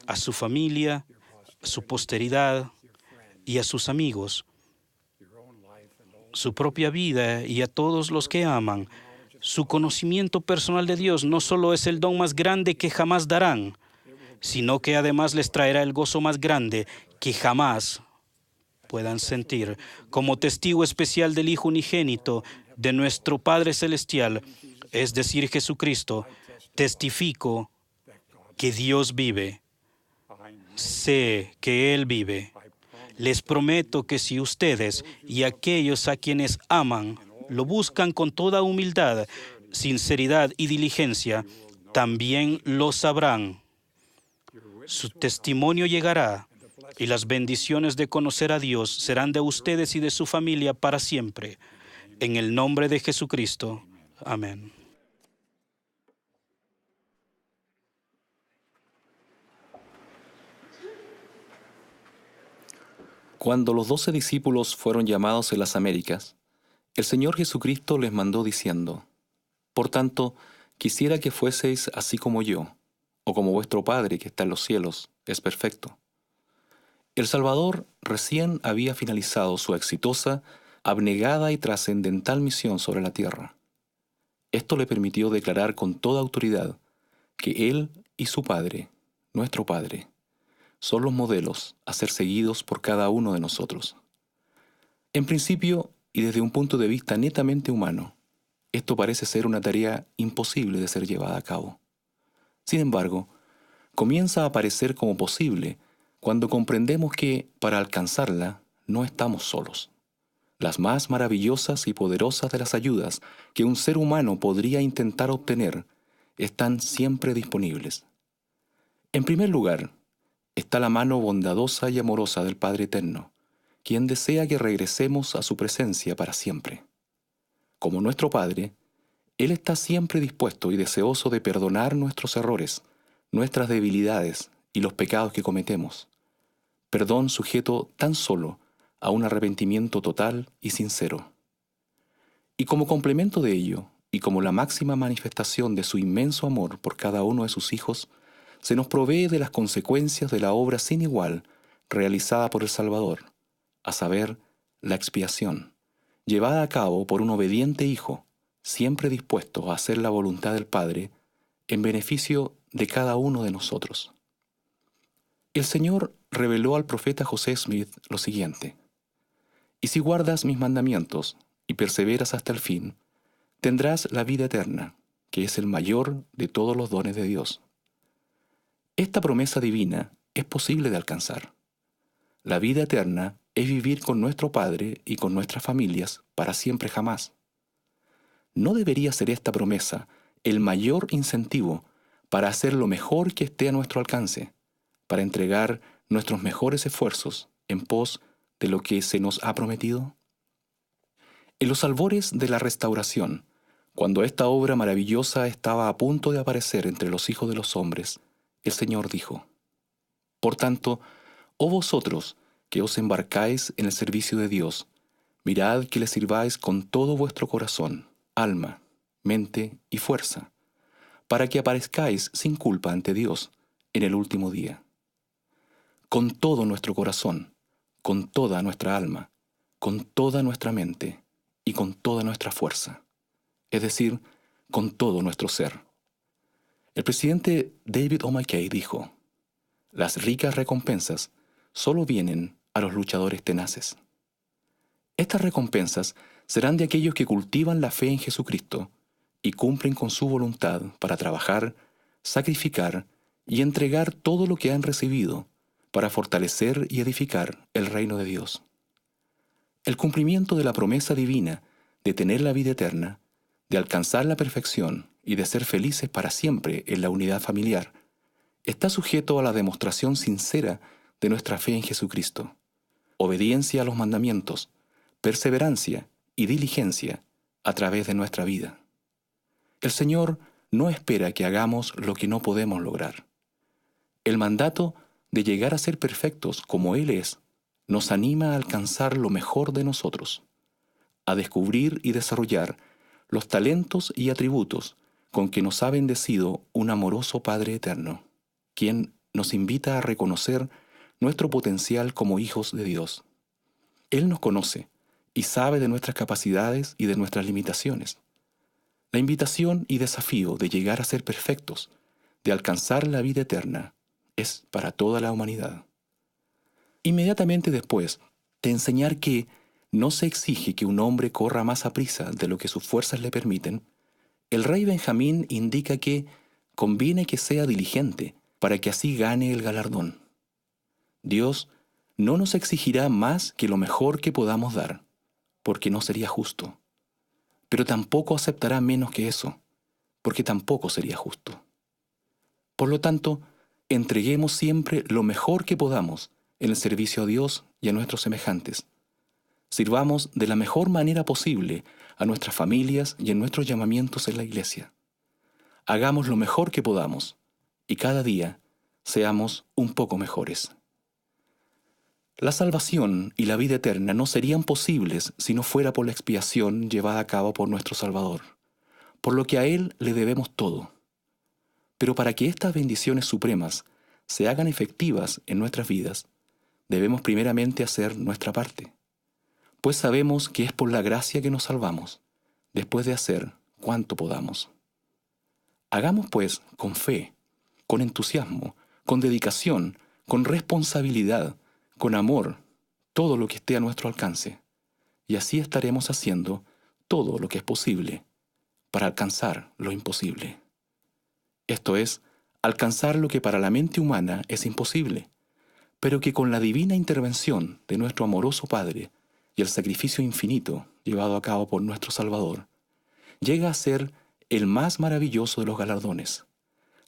Speaker 6: a su familia, a su posteridad y a sus amigos, su propia vida y a todos los que aman. Su conocimiento personal de Dios no solo es el don más grande que jamás darán, sino que además les traerá el gozo más grande que jamás puedan sentir. Como testigo especial del Hijo unigénito de nuestro Padre Celestial, es decir, Jesucristo, testifico que Dios vive. Sé que Él vive. Les prometo que si ustedes y aquellos a quienes aman lo buscan con toda humildad, sinceridad y diligencia, también lo sabrán. Su testimonio llegará y las bendiciones de conocer a Dios serán de ustedes y de su familia para siempre. En el nombre de Jesucristo. Amén.
Speaker 7: Cuando los 12 discípulos fueron llamados en las Américas, el Señor Jesucristo les mandó diciendo: Por tanto, quisiera que fueseis así como yo, o como vuestro Padre que está en los cielos, es perfecto. El Salvador recién había finalizado su exitosa, abnegada y trascendental misión sobre la tierra. Esto le permitió declarar con toda autoridad que Él y su Padre, nuestro Padre, son los modelos a ser seguidos por cada uno de nosotros. En principio, y desde un punto de vista netamente humano, esto parece ser una tarea imposible de ser llevada a cabo. Sin embargo, comienza a aparecer como posible cuando comprendemos que, para alcanzarla, no estamos solos. Las más maravillosas y poderosas de las ayudas que un ser humano podría intentar obtener están siempre disponibles. En primer lugar, está la mano bondadosa y amorosa del Padre Eterno, quien desea que regresemos a su presencia para siempre. Como nuestro Padre, Él está siempre dispuesto y deseoso de perdonar nuestros errores, nuestras debilidades y los pecados que cometemos. Perdón sujeto tan solo a un arrepentimiento total y sincero. Y como complemento de ello, y como la máxima manifestación de su inmenso amor por cada uno de sus hijos, se nos provee de las consecuencias de la obra sin igual realizada por el Salvador, a saber, la expiación, llevada a cabo por un obediente Hijo, siempre dispuesto a hacer la voluntad del Padre en beneficio de cada uno de nosotros. El Señor reveló al profeta José Smith lo siguiente: «Y si guardas mis mandamientos y perseveras hasta el fin, tendrás la vida eterna, que es el mayor de todos los dones de Dios». Esta promesa divina es posible de alcanzar. La vida eterna es vivir con nuestro Padre y con nuestras familias para siempre jamás. ¿No debería ser esta promesa el mayor incentivo para hacer lo mejor que esté a nuestro alcance, para entregar nuestros mejores esfuerzos en pos de lo que se nos ha prometido? En los albores de la restauración, cuando esta obra maravillosa estaba a punto de aparecer entre los hijos de los hombres, el Señor dijo: «Por tanto, oh vosotros que os embarcáis en el servicio de Dios, mirad que le sirváis con todo vuestro corazón, alma, mente y fuerza, para que aparezcáis sin culpa ante Dios en el último día. Con todo nuestro corazón, con toda nuestra alma, con toda nuestra mente y con toda nuestra fuerza, es decir, con todo nuestro ser». El presidente David O. McKay dijo: «Las ricas recompensas solo vienen a los luchadores tenaces». Estas recompensas serán de aquellos que cultivan la fe en Jesucristo y cumplen con su voluntad para trabajar, sacrificar y entregar todo lo que han recibido para fortalecer y edificar el reino de Dios. El cumplimiento de la promesa divina de tener la vida eterna, de alcanzar la perfección y de ser felices para siempre en la unidad familiar, está sujeto a la demostración sincera de nuestra fe en Jesucristo, obediencia a los mandamientos, perseverancia y diligencia a través de nuestra vida. El Señor no espera que hagamos lo que no podemos lograr. El mandato de llegar a ser perfectos como Él es nos anima a alcanzar lo mejor de nosotros, a descubrir y desarrollar los talentos y atributos con que nos ha bendecido un amoroso Padre eterno, quien nos invita a reconocer nuestro potencial como hijos de Dios. Él nos conoce y sabe de nuestras capacidades y de nuestras limitaciones. La invitación y desafío de llegar a ser perfectos, de alcanzar la vida eterna, es para toda la humanidad. Inmediatamente después de enseñar que no se exige que un hombre corra más aprisa de lo que sus fuerzas le permiten, el rey Benjamín indica que conviene que sea diligente para que así gane el galardón. Dios no nos exigirá más que lo mejor que podamos dar, porque no sería justo. Pero tampoco aceptará menos que eso, porque tampoco sería justo. Por lo tanto, entreguemos siempre lo mejor que podamos en el servicio a Dios y a nuestros semejantes. Sirvamos de la mejor manera posible a nuestras familias y en nuestros llamamientos en la iglesia. Hagamos lo mejor que podamos y cada día seamos un poco mejores. La salvación y la vida eterna no serían posibles si no fuera por la expiación llevada a cabo por nuestro Salvador, por lo que a Él le debemos todo. Pero para que estas bendiciones supremas se hagan efectivas en nuestras vidas, debemos primeramente hacer nuestra parte, pues sabemos que es por la gracia que nos salvamos, después de hacer cuanto podamos. Hagamos pues con fe, con entusiasmo, con dedicación, con responsabilidad, con amor, todo lo que esté a nuestro alcance, y así estaremos haciendo todo lo que es posible para alcanzar lo imposible. Esto es, alcanzar lo que para la mente humana es imposible, pero que con la divina intervención de nuestro amoroso Padre y el sacrificio infinito llevado a cabo por nuestro Salvador, llega a ser el más maravilloso de los galardones,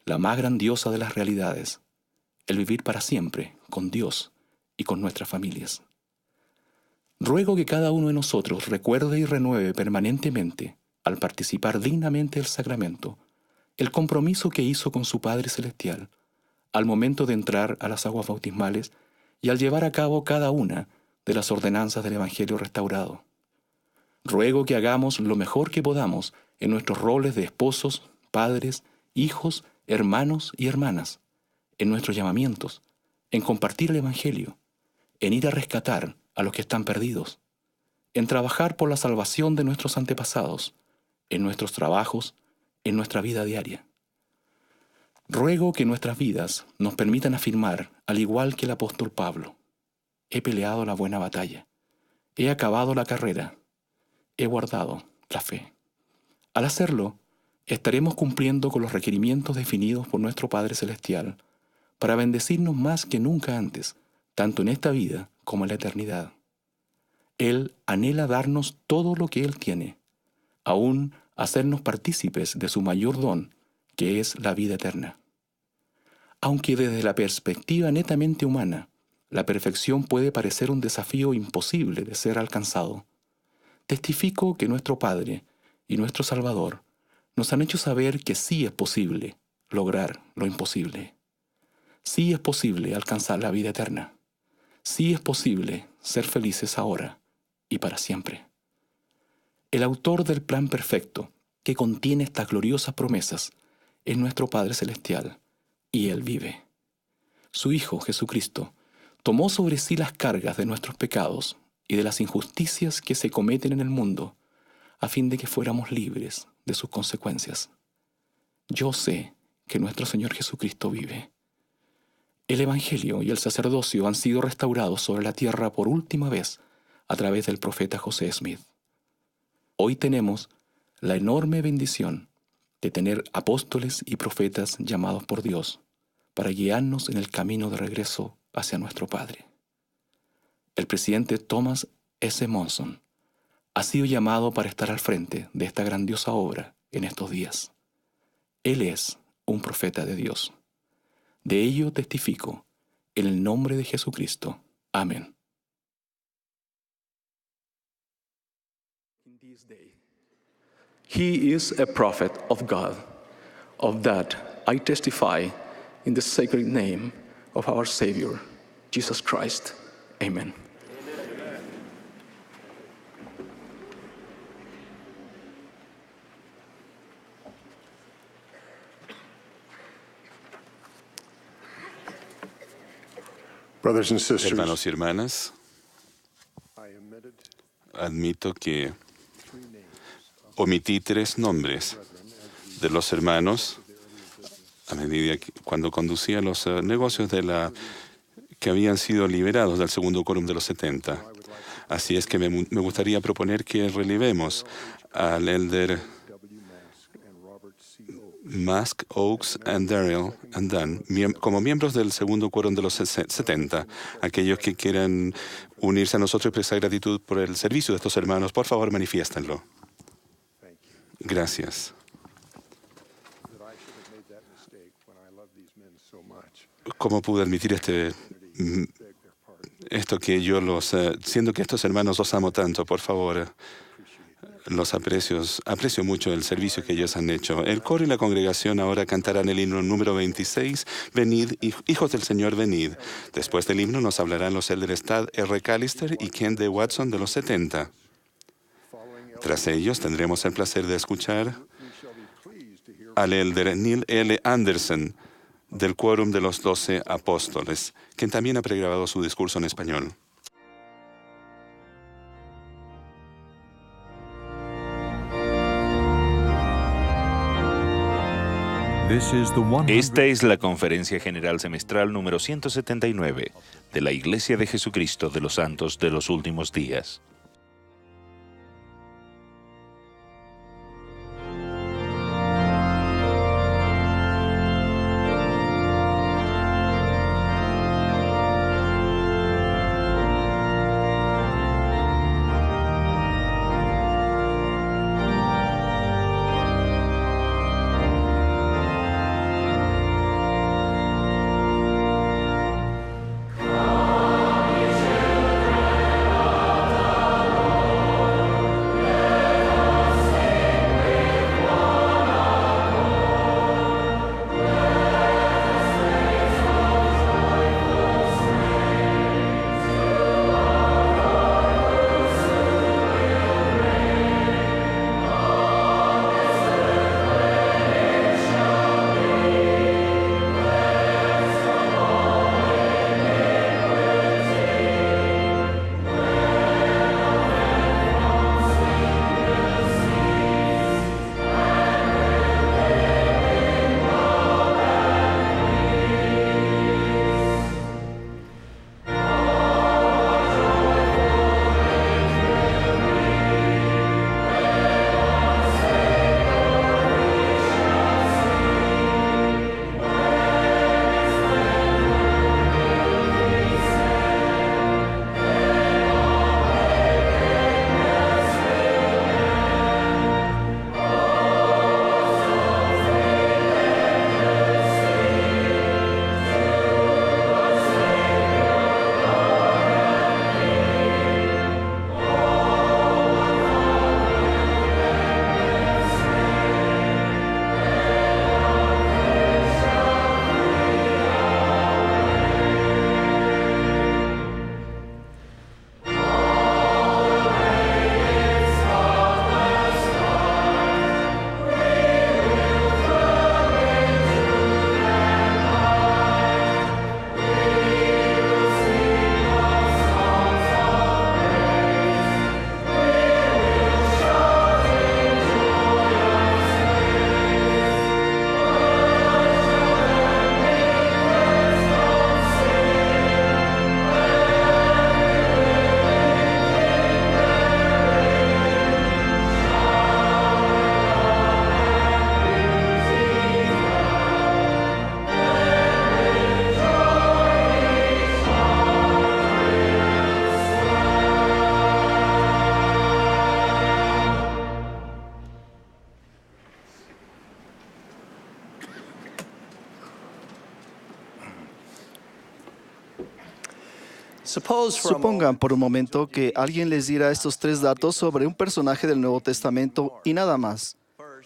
Speaker 7: la más grandiosa de las realidades, el vivir para siempre con Dios y con nuestras familias. Ruego que cada uno de nosotros recuerde y renueve permanentemente, al participar dignamente del sacramento, el compromiso que hizo con su Padre Celestial al momento de entrar a las aguas bautismales y al llevar a cabo cada una de las ordenanzas del Evangelio restaurado. Ruego que hagamos lo mejor que podamos en nuestros roles de esposos, padres, hijos, hermanos y hermanas, en nuestros llamamientos, en compartir el Evangelio, en ir a rescatar a los que están perdidos, en trabajar por la salvación de nuestros antepasados, en nuestros trabajos, en nuestra vida diaria. Ruego que nuestras vidas nos permitan afirmar, al igual que el apóstol Pablo: he peleado la buena batalla, he acabado la carrera, he guardado la fe. Al hacerlo, estaremos cumpliendo con los requerimientos definidos por nuestro Padre Celestial para bendecirnos más que nunca antes, tanto en esta vida como en la eternidad. Él anhela darnos todo lo que Él tiene, aún hacernos partícipes de su mayor don, que es la vida eterna. Aunque desde la perspectiva netamente humana, la perfección puede parecer un desafío imposible de ser alcanzado, testifico que nuestro Padre y nuestro Salvador nos han hecho saber que sí es posible lograr lo imposible. Sí es posible alcanzar la vida eterna. Sí es posible ser felices ahora y para siempre. El autor del plan perfecto que contiene estas gloriosas promesas es nuestro Padre Celestial, y Él vive. Su Hijo, Jesucristo, tomó sobre sí las cargas de nuestros pecados y de las injusticias que se cometen en el mundo, a fin de que fuéramos libres de sus consecuencias. Yo sé que nuestro Señor Jesucristo vive. El Evangelio y el sacerdocio han sido restaurados sobre la tierra por última vez a través del profeta José Smith. Hoy tenemos la enorme bendición de tener apóstoles y profetas llamados por Dios para guiarnos en el camino de regreso hacia nuestro Padre. El presidente Thomas S. Monson ha sido llamado para estar al frente de esta grandiosa obra en estos días. Él es un profeta de Dios. De ello testifico en el nombre de Jesucristo. Amén.
Speaker 8: He is a prophet of God. Of that I testify in the sacred name of our Savior, Jesus Christ. Amen.
Speaker 9: Brothers and sisters,
Speaker 2: Hermanos y hermanas, admito que omití 3 nombres de los hermanos a medida que cuando conducía los negocios que habían sido liberados del segundo quórum de los 70. Así es que me gustaría proponer que relevemos al elder Musk, Oaks y Darrell and Dunn como miembros del segundo quórum de los 70. Aquellos que quieran unirse a nosotros y expresar gratitud por el servicio de estos hermanos, por favor, manifiéstenlo. Gracias. ¿Cómo pude admitir esto que yo siendo que estos hermanos los amo tanto? Por favor, aprecio mucho el servicio que ellos han hecho. El coro y la congregación ahora cantarán el himno número 26, Venid, hijos del Señor, venid. Después del himno nos hablarán los elders Tad R. Callister y Ken D. Watson de los 70. Tras ellos tendremos el placer de escuchar al elder Neil L. Anderson del Quórum de los 12 Apóstoles, quien también ha pregrabado su discurso en español.
Speaker 1: Esta es la Conferencia General Semestral número 179 de la Iglesia de Jesucristo de los Santos de los Últimos Días.
Speaker 3: Supongan por un momento que alguien les diera estos 3 datos sobre un personaje del Nuevo Testamento y nada más.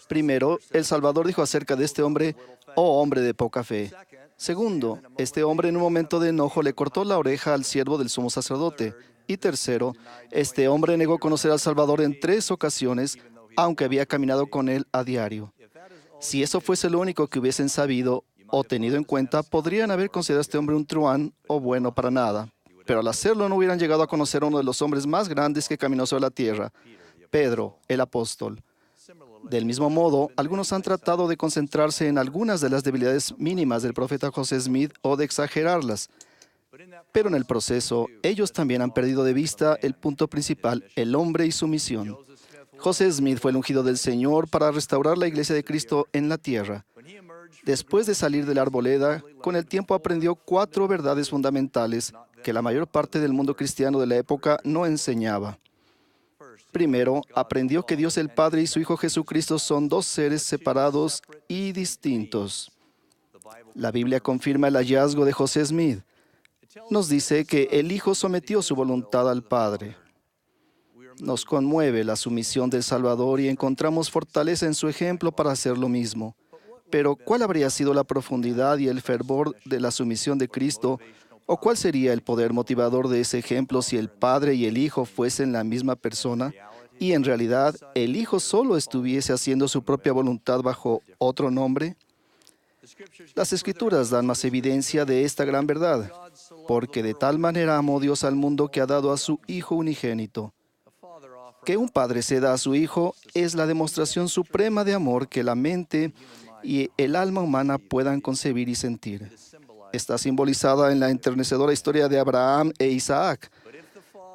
Speaker 3: Primero, el Salvador dijo acerca de este hombre, oh hombre de poca fe. Segundo, este hombre en un momento de enojo le cortó la oreja al siervo del sumo sacerdote. Y tercero, este hombre negó conocer al Salvador en 3 ocasiones, aunque había caminado con él a diario. Si eso fuese lo único que hubiesen sabido o tenido en cuenta, podrían haber considerado a este hombre un truán o bueno para nada. Pero al hacerlo no hubieran llegado a conocer a uno de los hombres más grandes que caminó sobre la tierra, Pedro, el apóstol. Del mismo modo, algunos han tratado de concentrarse en algunas de las debilidades mínimas del profeta José Smith o de exagerarlas. Pero en el proceso, ellos también han perdido de vista el punto principal, el hombre y su misión. José Smith fue el ungido del Señor para restaurar la iglesia de Cristo en la tierra. Después de salir de la arboleda, con el tiempo aprendió 4 verdades fundamentales que la mayor parte del mundo cristiano de la época no enseñaba. Primero, aprendió que Dios el Padre y su Hijo Jesucristo son 2 seres separados y distintos. La Biblia confirma el hallazgo de José Smith. Nos dice que el Hijo sometió su voluntad al Padre. Nos conmueve la sumisión del Salvador y encontramos fortaleza en su ejemplo para hacer lo mismo. Pero, ¿cuál habría sido la profundidad y el fervor de la sumisión de Cristo? ¿O cuál sería el poder motivador de ese ejemplo si el Padre y el Hijo fuesen la misma persona y en realidad el Hijo solo estuviese haciendo su propia voluntad bajo otro nombre? Las Escrituras dan más evidencia de esta gran verdad, porque de tal manera amó Dios al mundo que ha dado a su Hijo unigénito. Que un padre ceda a su hijo es la demostración suprema de amor que la mente y el alma humana puedan concebir y sentir. Está simbolizada en la enternecedora historia de Abraham e Isaac.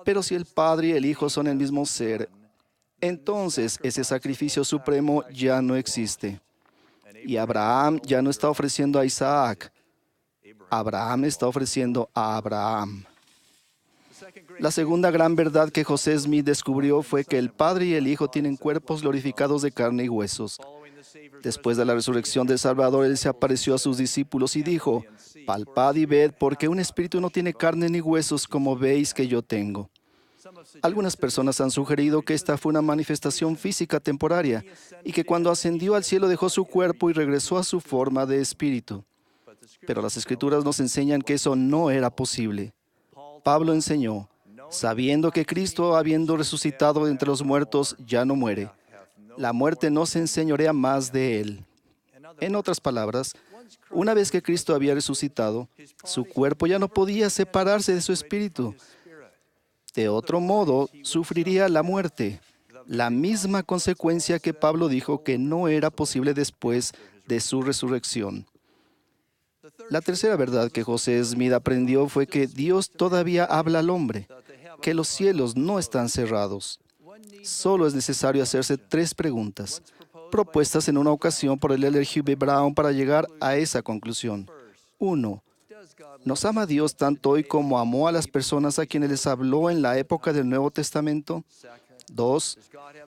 Speaker 3: Pero si el Padre y el Hijo son el mismo ser, entonces ese sacrificio supremo ya no existe. Y Abraham ya no está ofreciendo a Isaac. Abraham está ofreciendo a Abraham. La segunda gran verdad que José Smith descubrió fue que el Padre y el Hijo tienen cuerpos glorificados de carne y huesos. Después de la resurrección del Salvador, Él se apareció a sus discípulos y dijo, palpad y ved, porque un espíritu no tiene carne ni huesos como veis que yo tengo. Algunas personas han sugerido que esta fue una manifestación física temporaria y que cuando ascendió al cielo dejó su cuerpo y regresó a su forma de espíritu. Pero las Escrituras nos enseñan que eso no era posible. Pablo enseñó, sabiendo que Cristo, habiendo resucitado de entre los muertos, ya no muere. La muerte no se enseñorea más de él. En otras palabras, una vez que Cristo había resucitado, su cuerpo ya no podía separarse de su espíritu. De otro modo, sufriría la muerte, la misma consecuencia que Pablo dijo que no era posible después de su resurrección. La tercera verdad que José Smith aprendió fue que Dios todavía habla al hombre, que los cielos no están cerrados. Solo es necesario hacerse 3 preguntas, propuestas en una ocasión por el Elder Hugh B. Brown para llegar a esa conclusión. 1. ¿Nos ama Dios tanto hoy como amó a las personas a quienes les habló en la época del Nuevo Testamento? 2.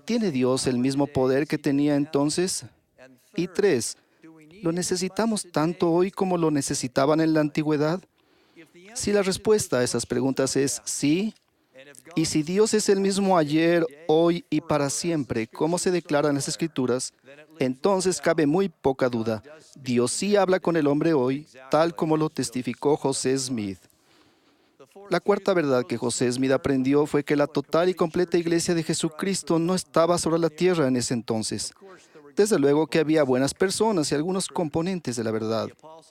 Speaker 3: ¿Tiene Dios el mismo poder que tenía entonces? Y 3. ¿Lo necesitamos tanto hoy como lo necesitaban en la antigüedad? Si la respuesta a esas preguntas es sí, y si Dios es el mismo ayer, hoy y para siempre, como se declara en las Escrituras, entonces cabe muy poca duda. Dios sí habla con el hombre hoy, tal como lo testificó José Smith. La cuarta verdad que José Smith aprendió fue que la total y completa iglesia de Jesucristo no estaba sobre la tierra en ese entonces. Desde luego que había buenas personas y algunos componentes de la verdad,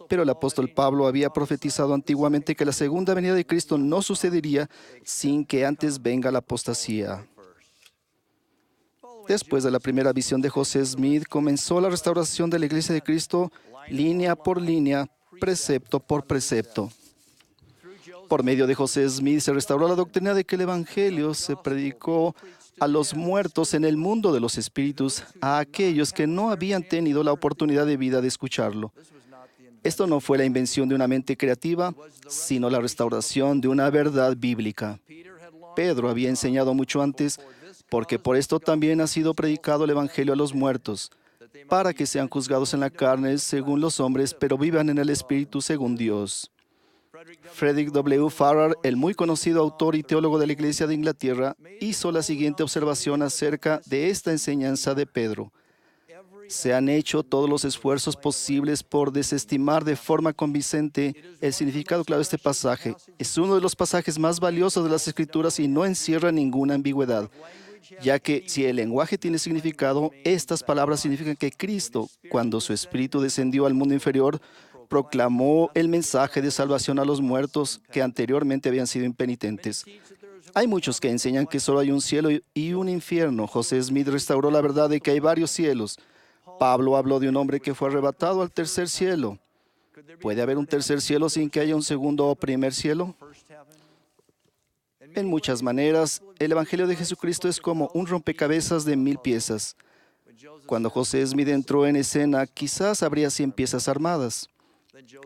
Speaker 3: pero el apóstol Pablo había profetizado antiguamente que la segunda venida de Cristo no sucedería sin que antes venga la apostasía. Después de la primera visión de José Smith, comenzó la restauración de la iglesia de Cristo línea por línea, precepto por precepto. Por medio de José Smith se restauró la doctrina de que el Evangelio se predicó a los muertos en el mundo de los espíritus, a aquellos que no habían tenido la oportunidad de vida de escucharlo. Esto no fue la invención de una mente creativa, sino la restauración de una verdad bíblica. Pedro había enseñado mucho antes, porque por esto también ha sido predicado el Evangelio a los muertos, para que sean juzgados en la carne según los hombres, pero vivan en el Espíritu según Dios. Frederick W. Farrar, el muy conocido autor y teólogo de la Iglesia de Inglaterra, hizo la siguiente observación acerca de esta enseñanza de Pedro. Se han hecho todos los esfuerzos posibles por desestimar de forma convincente el significado claro de este pasaje. Es uno de los pasajes más valiosos de las Escrituras y no encierra ninguna ambigüedad, ya que si el lenguaje tiene significado, estas palabras significan que Cristo, cuando su Espíritu descendió al mundo inferior, proclamó el mensaje de salvación a los muertos que anteriormente habían sido impenitentes. Hay muchos que enseñan que solo hay un cielo y un infierno. José Smith restauró la verdad de que hay varios cielos. Pablo habló de un hombre que fue arrebatado al tercer cielo. ¿Puede haber un tercer cielo sin que haya un segundo o primer cielo? En muchas maneras, el Evangelio de Jesucristo es como un rompecabezas de 1000 piezas. Cuando José Smith entró en escena, quizás habría 100 piezas armadas.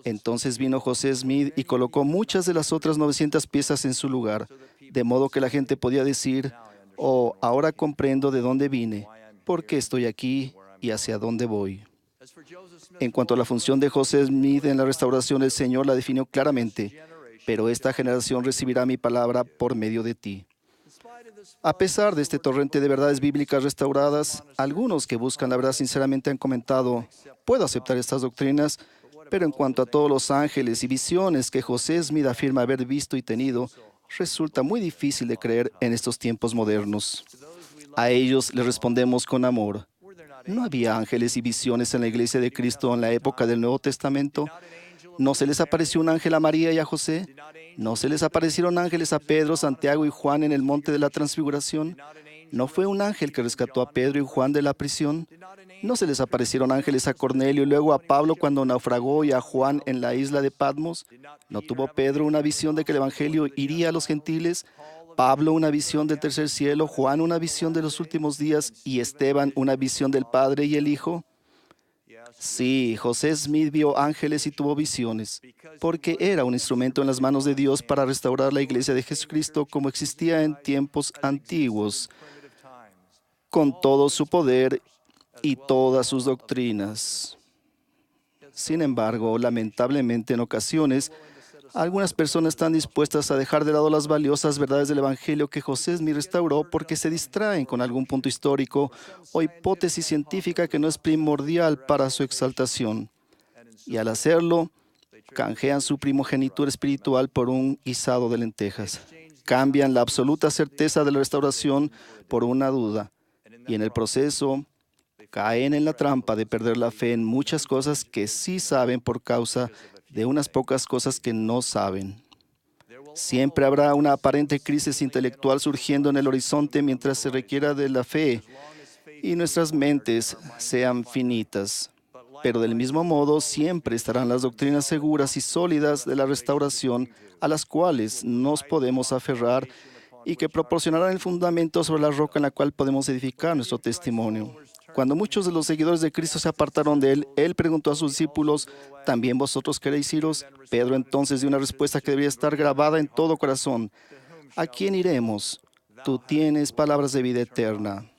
Speaker 3: Entonces vino José Smith y colocó muchas de las otras 900 piezas en su lugar, de modo que la gente podía decir: oh, ahora comprendo de dónde vine, por qué estoy aquí y hacia dónde voy. En cuanto a la función de José Smith en la restauración, el Señor la definió claramente: pero esta generación recibirá mi palabra por medio de ti. A pesar de este torrente de verdades bíblicas restauradas, algunos que buscan la verdad sinceramente han comentado: puedo aceptar estas doctrinas, pero en cuanto a todos los ángeles y visiones que José Smith afirma haber visto y tenido, resulta muy difícil de creer en estos tiempos modernos. A ellos les respondemos con amor: ¿no había ángeles y visiones en la iglesia de Cristo en la época del Nuevo Testamento? ¿No se les apareció un ángel a María y a José? ¿No se les aparecieron ángeles a Pedro, Santiago y Juan en el monte de la Transfiguración? ¿No fue un ángel que rescató a Pedro y Juan de la prisión? ¿No se les aparecieron ángeles a Cornelio y luego a Pablo cuando naufragó y a Juan en la isla de Patmos? ¿No tuvo Pedro una visión de que el Evangelio iría a los gentiles? Pablo una visión del tercer cielo, Juan una visión de los últimos días y Esteban una visión del Padre y el Hijo. Sí, José Smith vio ángeles y tuvo visiones, porque era un instrumento en las manos de Dios para restaurar la iglesia de Jesucristo como existía en tiempos antiguos, con todo su poder y todas sus doctrinas. Sin embargo, lamentablemente en ocasiones, algunas personas están dispuestas a dejar de lado las valiosas verdades del Evangelio que José Smith restauró porque se distraen con algún punto histórico o hipótesis científica que no es primordial para su exaltación. Y al hacerlo, canjean su primogenitura espiritual por un guisado de lentejas. Cambian la absoluta certeza de la restauración por una duda. Y en el proceso, caen en la trampa de perder la fe en muchas cosas que sí saben por causa de unas pocas cosas que no saben. Siempre habrá una aparente crisis intelectual surgiendo en el horizonte mientras se requiera de la fe y nuestras mentes sean finitas. Pero del mismo modo, siempre estarán las doctrinas seguras y sólidas de la restauración a las cuales nos podemos aferrar y que proporcionarán el fundamento sobre la roca en la cual podemos edificar nuestro testimonio. Cuando muchos de los seguidores de Cristo se apartaron de él, él preguntó a sus discípulos: ¿también vosotros queréis iros? Pedro entonces dio una respuesta que debería estar grabada en todo corazón: ¿a quién iremos? Tú tienes palabras de vida eterna.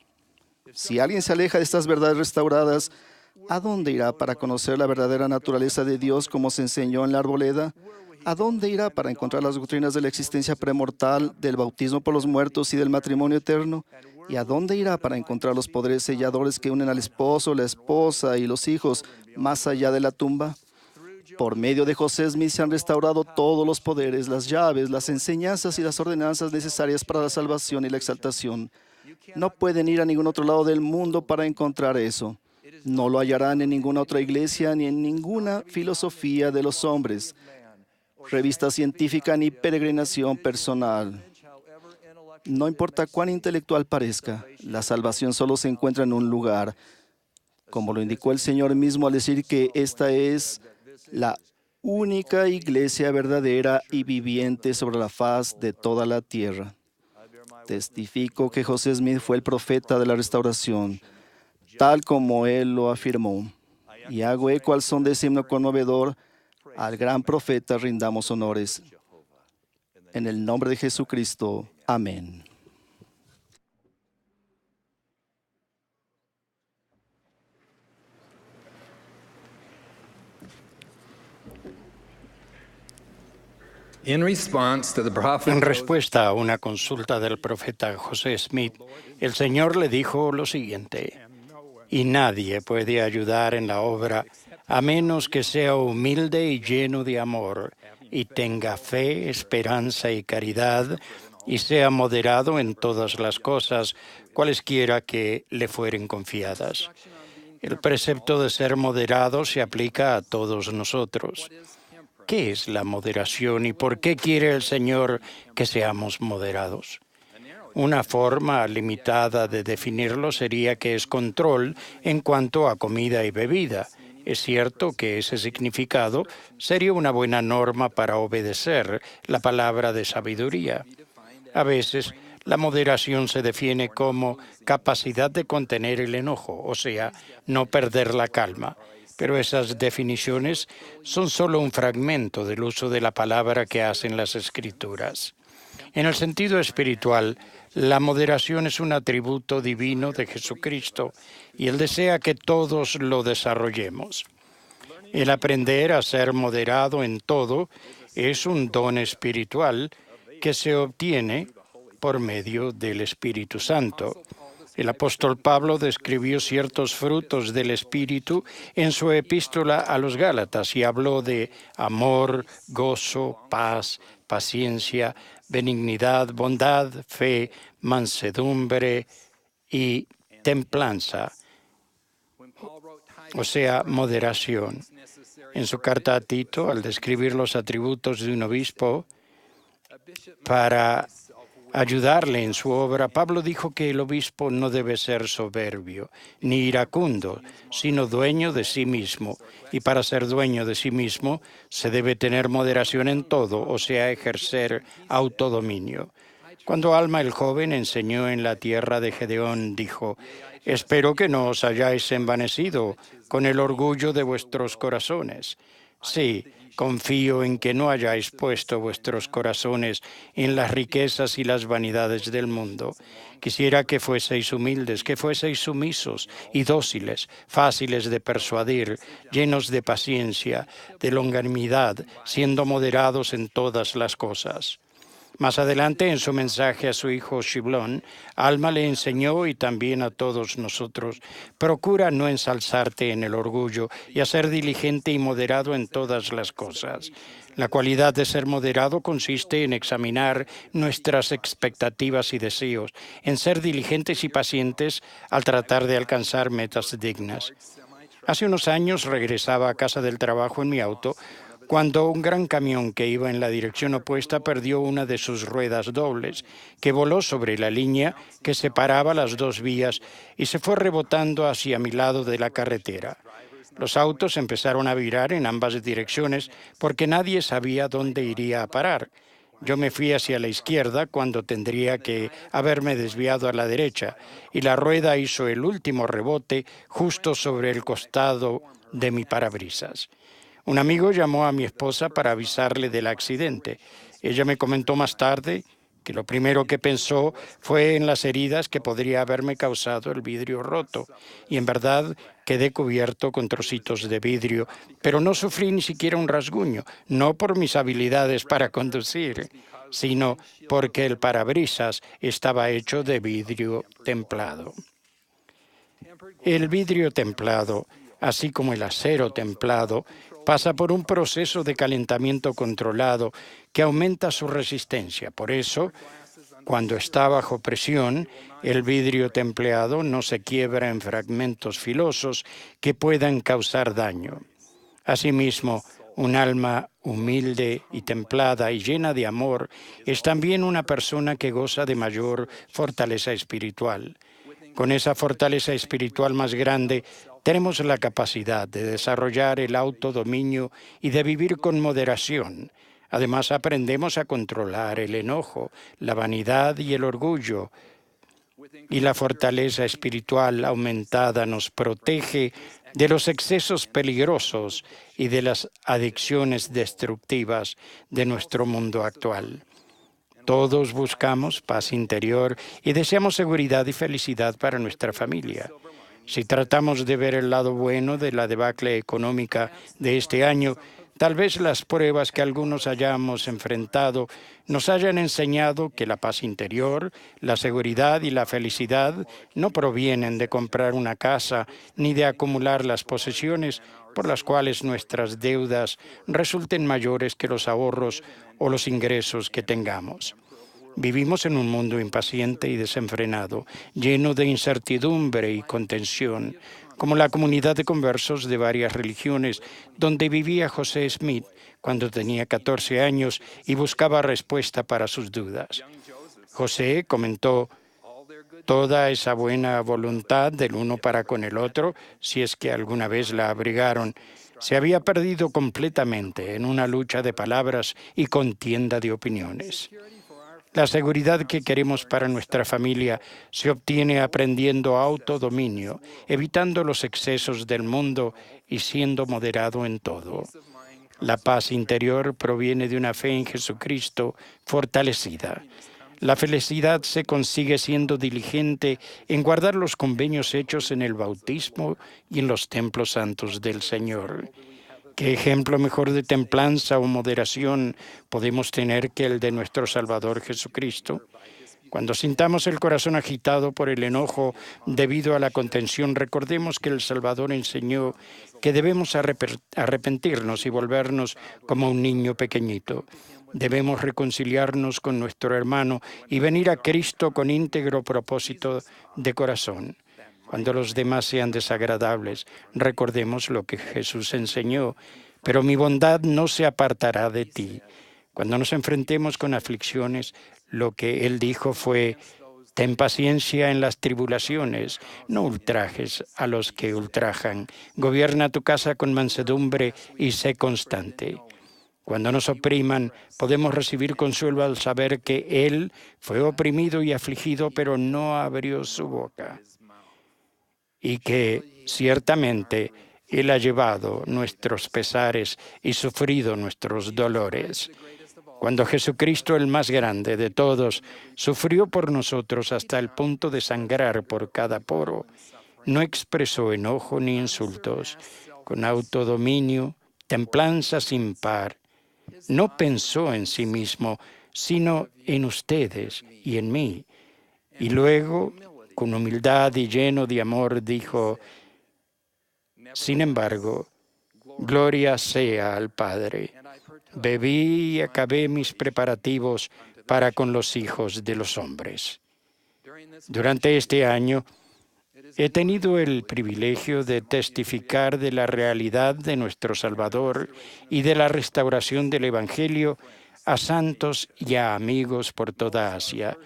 Speaker 3: Si alguien se aleja de estas verdades restauradas, ¿a dónde irá para conocer la verdadera naturaleza de Dios como se enseñó en la arboleda? ¿A dónde irá para encontrar las doctrinas de la existencia premortal, del bautismo por los muertos y del matrimonio eterno? ¿Y a dónde irá para encontrar los poderes selladores que unen al esposo, la esposa y los hijos más allá de la tumba? Por medio de José Smith se han restaurado todos los poderes, las llaves, las enseñanzas y las ordenanzas necesarias para la salvación y la exaltación. No pueden ir a ningún otro lado del mundo para encontrar eso. No lo hallarán en ninguna otra iglesia ni en ninguna filosofía de los hombres, revista científica ni peregrinación personal. No importa cuán intelectual parezca, la salvación solo se encuentra en un lugar, como lo indicó el Señor mismo al decir que esta es la única iglesia verdadera y viviente sobre la faz de toda la tierra. Testifico que José Smith fue el profeta de la restauración, tal como él lo afirmó. Y hago eco al son de ese himno conmovedor: al gran profeta rindamos honores. En el nombre de Jesucristo. Amén.
Speaker 10: En respuesta a una consulta del profeta José Smith, el Señor le dijo lo siguiente: y nadie puede ayudar en la obra a menos que sea humilde y lleno de amor, y tenga fe, esperanza y caridad, y sea moderado en todas las cosas, cualesquiera que le fueren confiadas. El precepto de ser moderado se aplica a todos nosotros. ¿Qué es la moderación y por qué quiere el Señor que seamos moderados? Una forma limitada de definirlo sería que es control en cuanto a comida y bebida. Es cierto que ese significado sería una buena norma para obedecer la palabra de sabiduría. A veces, la moderación se define como capacidad de contener el enojo, o sea, no perder la calma. Pero esas definiciones son solo un fragmento del uso de la palabra que hacen las Escrituras. En el sentido espiritual, la moderación es un atributo divino de Jesucristo y Él desea que todos lo desarrollemos. El aprender a ser moderado en todo es un don espiritual que se obtiene por medio del Espíritu Santo. El apóstol Pablo describió ciertos frutos del Espíritu en su epístola a los Gálatas y habló de amor, gozo, paz, paciencia, benignidad, bondad, fe, mansedumbre y templanza, o sea, moderación. En su carta a Tito, al describir los atributos de un obispo para ayudarle en su obra, Pablo dijo que el obispo no debe ser soberbio ni iracundo, sino dueño de sí mismo. Y para ser dueño de sí mismo se debe tener moderación en todo, o sea, ejercer autodominio. Cuando Alma el joven enseñó en la tierra de Gedeón, dijo: «Espero que no os hayáis envanecido con el orgullo de vuestros corazones». Sí, confío en que no hayáis puesto vuestros corazones en las riquezas y las vanidades del mundo. Quisiera que fueseis humildes, que fueseis sumisos y dóciles, fáciles de persuadir, llenos de paciencia, de longanimidad, siendo moderados en todas las cosas. Más adelante, en su mensaje a su hijo Shiblón, Alma le enseñó, y también a todos nosotros: procura no ensalzarte en el orgullo y a ser diligente y moderado en todas las cosas. La cualidad de ser moderado consiste en examinar nuestras expectativas y deseos, en ser diligentes y pacientes al tratar de alcanzar metas dignas. Hace unos años regresaba a casa del trabajo en mi auto cuando un gran camión que iba en la dirección opuesta perdió una de sus ruedas dobles, que voló sobre la línea que separaba las dos vías y se fue rebotando hacia mi lado de la carretera. Los autos empezaron a virar en ambas direcciones porque nadie sabía dónde iría a parar. Yo me fui hacia la izquierda cuando tendría que haberme desviado a la derecha, y la rueda hizo el último rebote justo sobre el costado de mi parabrisas. Un amigo llamó a mi esposa para avisarle del accidente. Ella me comentó más tarde que lo primero que pensó fue en las heridas que podría haberme causado el vidrio roto. Y en verdad quedé cubierto con trocitos de vidrio, pero no sufrí ni siquiera un rasguño, no por mis habilidades para conducir, sino porque el parabrisas estaba hecho de vidrio templado. El vidrio templado, así como el acero templado, pasa por un proceso de calentamiento controlado que aumenta su resistencia. Por eso, cuando está bajo presión, el vidrio templado no se quiebra en fragmentos filosos que puedan causar daño. Asimismo, un alma humilde y templada y llena de amor es también una persona que goza de mayor fortaleza espiritual. Con esa fortaleza espiritual más grande, tenemos la capacidad de desarrollar el autodominio y de vivir con moderación. Además, aprendemos a controlar el enojo, la vanidad y el orgullo. Y la fortaleza espiritual aumentada nos protege de los excesos peligrosos y de las adicciones destructivas de nuestro mundo actual. Todos buscamos paz interior y deseamos seguridad y felicidad para nuestra familia. Si tratamos de ver el lado bueno de la debacle económica de este año, Tal vez las pruebas que algunos hayamos enfrentado nos hayan enseñado que la paz interior, la seguridad y la felicidad no provienen de comprar una casa ni de acumular las posesiones por las cuales nuestras deudas resulten mayores que los ahorros o los ingresos que tengamos. Vivimos en un mundo impaciente y desenfrenado, lleno de incertidumbre y contención, como la comunidad de conversos de varias religiones, donde vivía José Smith cuando tenía 14 años y buscaba respuesta para sus dudas. José comentó toda esa buena voluntad del uno para con el otro, si es que alguna vez la abrigaron, se había perdido completamente en una lucha de palabras y contienda de opiniones. La seguridad que queremos para nuestra familia se obtiene aprendiendo autodominio, evitando los excesos del mundo y siendo moderado en todo. La paz interior proviene de una fe en Jesucristo fortalecida. La felicidad se consigue siendo diligente en guardar los convenios hechos en el bautismo y en los templos santos del Señor. ¿Qué ejemplo mejor de templanza o moderación podemos tener que el de nuestro Salvador Jesucristo? Cuando sintamos el corazón agitado por el enojo debido a la contención, recordemos que el Salvador enseñó que debemos arrepentirnos y volvernos como un niño pequeñito. Debemos reconciliarnos con nuestro hermano y venir a Cristo con íntegro propósito de corazón. Cuando los demás sean desagradables, recordemos lo que Jesús enseñó, pero mi bondad no se apartará de ti. Cuando nos enfrentemos con aflicciones, lo que Él dijo fue, ten paciencia en las tribulaciones, no ultrajes a los que ultrajan. Gobierna tu casa con mansedumbre y sé constante. Cuando nos opriman, podemos recibir consuelo al saber que Él fue oprimido y afligido, pero no abrió su boca. Y que ciertamente Él ha llevado nuestros pesares y sufrido nuestros dolores. Cuando Jesucristo, el más grande de todos, sufrió por nosotros hasta el punto de sangrar por cada poro, no expresó enojo ni insultos, con autodominio, templanza sin par. No pensó en sí mismo, sino en ustedes y en mí. Y luego, con humildad y lleno de amor, dijo, sin embargo, gloria sea al Padre. Bebí y acabé mis preparativos para con los hijos de los hombres. Durante este año, he tenido el privilegio de testificar de la realidad de nuestro Salvador y de la restauración del Evangelio a santos y a amigos por toda Asia.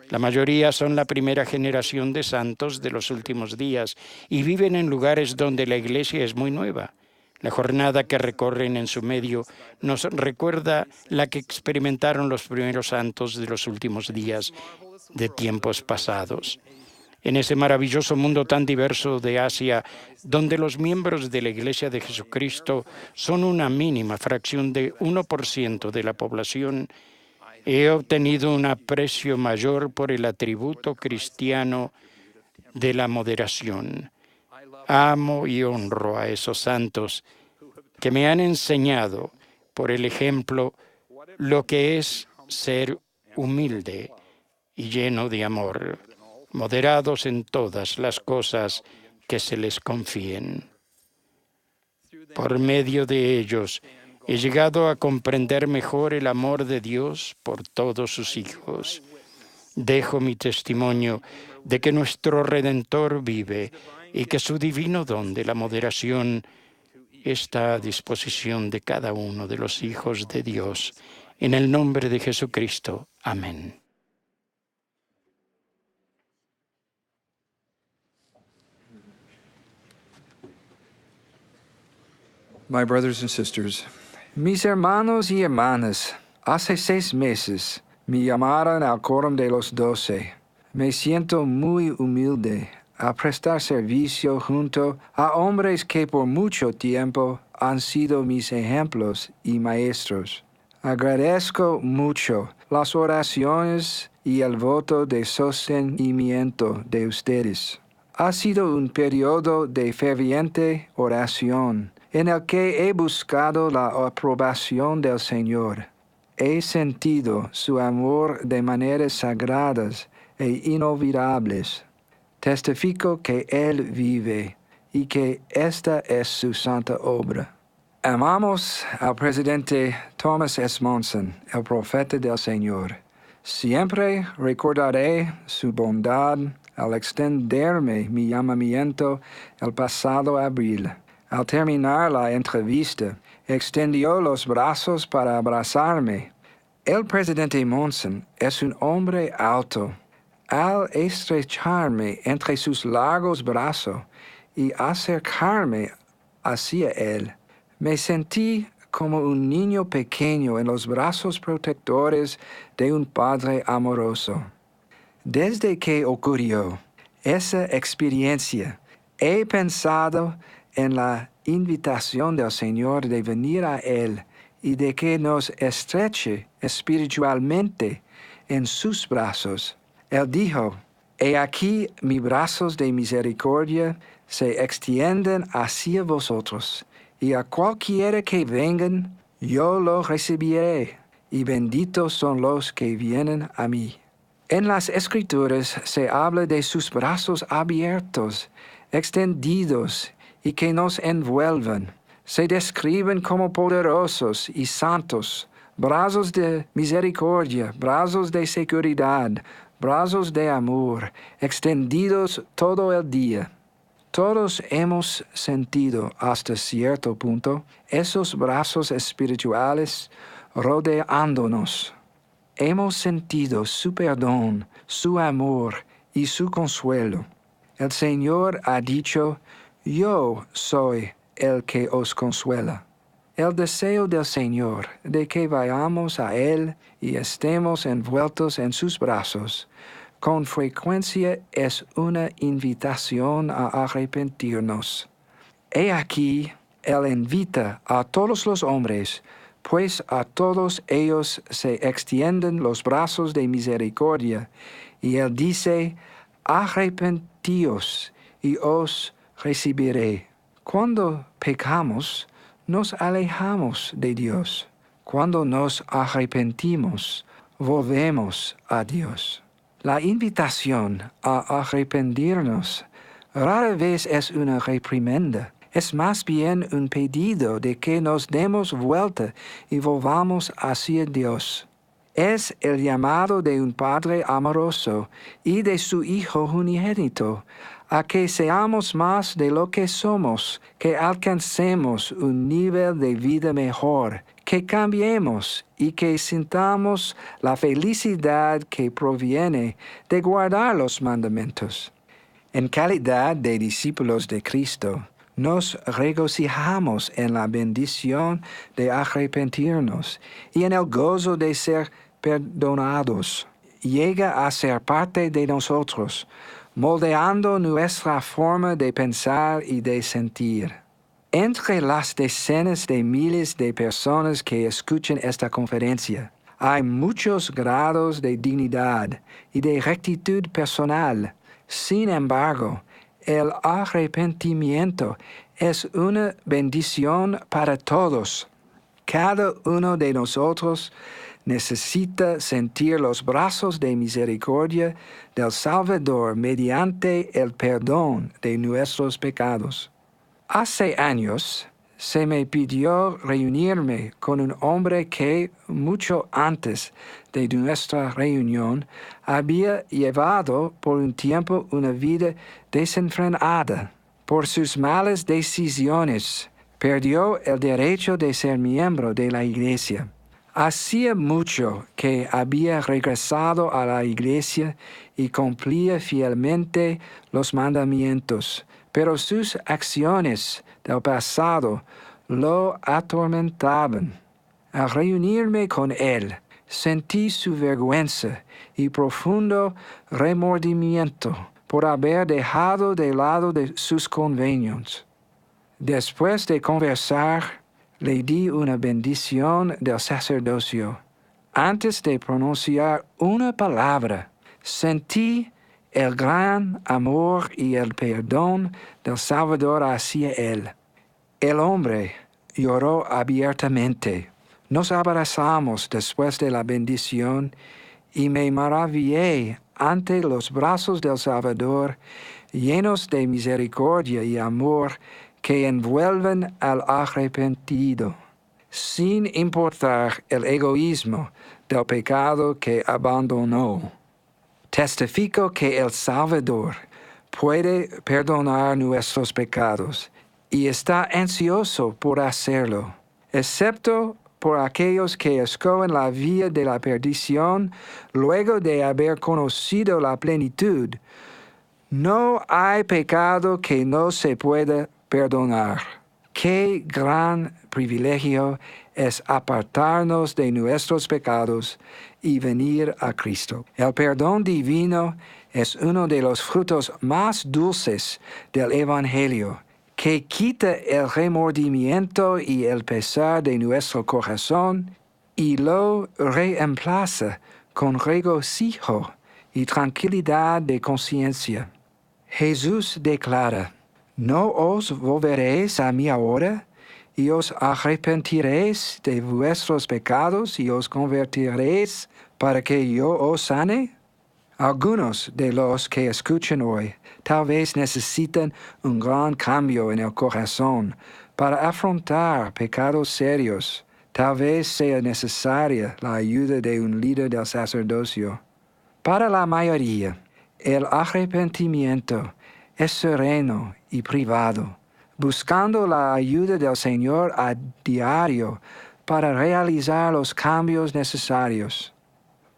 Speaker 10: La mayoría son la primera generación de santos de los últimos días y viven en lugares donde la iglesia es muy nueva. La jornada que recorren en su medio nos recuerda la que experimentaron los primeros santos de los últimos días de tiempos pasados. En ese maravilloso mundo tan diverso de Asia, donde los miembros de la Iglesia de Jesucristo son una mínima fracción de 1% de la población, he obtenido un aprecio mayor por el atributo cristiano de la moderación. Amo y honro a esos santos que me han enseñado, por el ejemplo, lo que es ser humilde y lleno de amor, moderados en todas las cosas que se les confíen. Por medio de ellos, he llegado a comprender mejor el amor de Dios por todos sus hijos. Dejo mi testimonio de que nuestro Redentor vive y que su divino don de la moderación está a disposición de cada uno de los hijos de Dios. En el nombre de Jesucristo. Amén.
Speaker 11: My brothers and sisters, mis hermanos y hermanas, hace 6 meses me llamaron al quórum de los 12. Me siento muy humilde a prestar servicio junto a hombres que por mucho tiempo han sido mis ejemplos y maestros. Agradezco mucho las oraciones y el voto de sostenimiento de ustedes. Ha sido un periodo de ferviente oración en el que he buscado la aprobación del Señor. He sentido su amor de maneras sagradas e inolvidables. Testifico que Él vive y que esta es su santa obra. Amamos al presidente Thomas S. Monson, el profeta del Señor. Siempre recordaré su bondad al extenderme mi llamamiento el pasado abril. Al terminar la entrevista, extendió los brazos para abrazarme. El presidente Monson es un hombre alto. Al estrecharme entre sus largos brazos y acercarme hacia él, me sentí como un niño pequeño en los brazos protectores de un padre amoroso. Desde que ocurrió esa experiencia, he pensado en la invitación del Señor de venir a Él y de que nos estreche espiritualmente en sus brazos. Él dijo, «He aquí mis brazos de misericordia se extienden hacia vosotros, y a cualquiera que vengan, yo lo recibiré, y benditos son los que vienen a mí». En las Escrituras se habla de sus brazos abiertos, extendidos, y que nos envuelven. Se describen como poderosos y santos, brazos de misericordia, brazos de seguridad, brazos de amor, extendidos todo el día. Todos hemos sentido hasta cierto punto esos brazos espirituales rodeándonos. Hemos sentido su perdón, su amor y su consuelo. El Señor ha dicho, «Yo soy el que os consuela». El deseo del Señor de que vayamos a Él y estemos envueltos en sus brazos, con frecuencia es una invitación a arrepentirnos. He aquí, Él invita a todos los hombres, pues a todos ellos se extienden los brazos de misericordia, y Él dice, arrepentíos y os recibiré. Cuando pecamos, nos alejamos de Dios. Cuando nos arrepentimos, volvemos a Dios. La invitación a arrepentirnos rara vez es una reprimenda. Es más bien un pedido de que nos demos vuelta y volvamos hacia Dios. Es el llamado de un Padre amoroso y de su Hijo unigénito a que seamos más de lo que somos, que alcancemos un nivel de vida mejor, que cambiemos y que sintamos la felicidad que proviene de guardar los mandamientos. En calidad de discípulos de Cristo, nos regocijamos en la bendición de arrepentirnos y en el gozo de ser perdonados. Llega a ser parte de nosotros, moldeando nuestra forma de pensar y de sentir. Entre las decenas de miles de personas que escuchan esta conferencia, hay muchos grados de dignidad y de rectitud personal. Sin embargo, el arrepentimiento es una bendición para todos. Cada uno de nosotros necesita sentir los brazos de misericordia del Salvador mediante el perdón de nuestros pecados. Hace años se me pidió reunirme con un hombre que, mucho antes de nuestra reunión, había llevado por un tiempo una vida desenfrenada. Por sus malas decisiones, perdió el derecho de ser miembro de la iglesia. Hacía mucho que había regresado a la iglesia y cumplía fielmente los mandamientos, pero sus acciones del pasado lo atormentaban. Al reunirme con él, sentí su vergüenza y profundo remordimiento por haber dejado de lado de sus convenios. Después de conversar, le di una bendición del sacerdocio. Antes de pronunciar una palabra, sentí el gran amor y el perdón del Salvador hacia él. El hombre lloró abiertamente. Nos abrazamos después de la bendición y me maravillé ante los brazos del Salvador, llenos de misericordia y amor que envuelven al arrepentido, sin importar el egoísmo del pecado que abandonó. Testifico que el Salvador puede perdonar nuestros pecados y está ansioso por hacerlo, excepto por aquellos que escogen la vía de la perdición luego de haber conocido la plenitud. No hay pecado que no se pueda perdonar. Qué gran privilegio es apartarnos de nuestros pecados y venir a Cristo. El perdón divino es uno de los frutos más dulces del Evangelio, que quita el remordimiento y el pesar de nuestro corazón y lo reemplaza con regocijo y tranquilidad de conciencia. Jesús declara: ¿No os volveréis a mí ahora, y os arrepentiréis de vuestros pecados y os convertiréis para que yo os sane? Algunos de los que escuchan hoy tal vez necesitan un gran cambio en el corazón para afrontar pecados serios. Tal vez sea necesaria la ayuda de un líder del sacerdocio. Para la mayoría, el arrepentimiento es sereno y privado, buscando la ayuda del Señor a diario para realizar los cambios necesarios.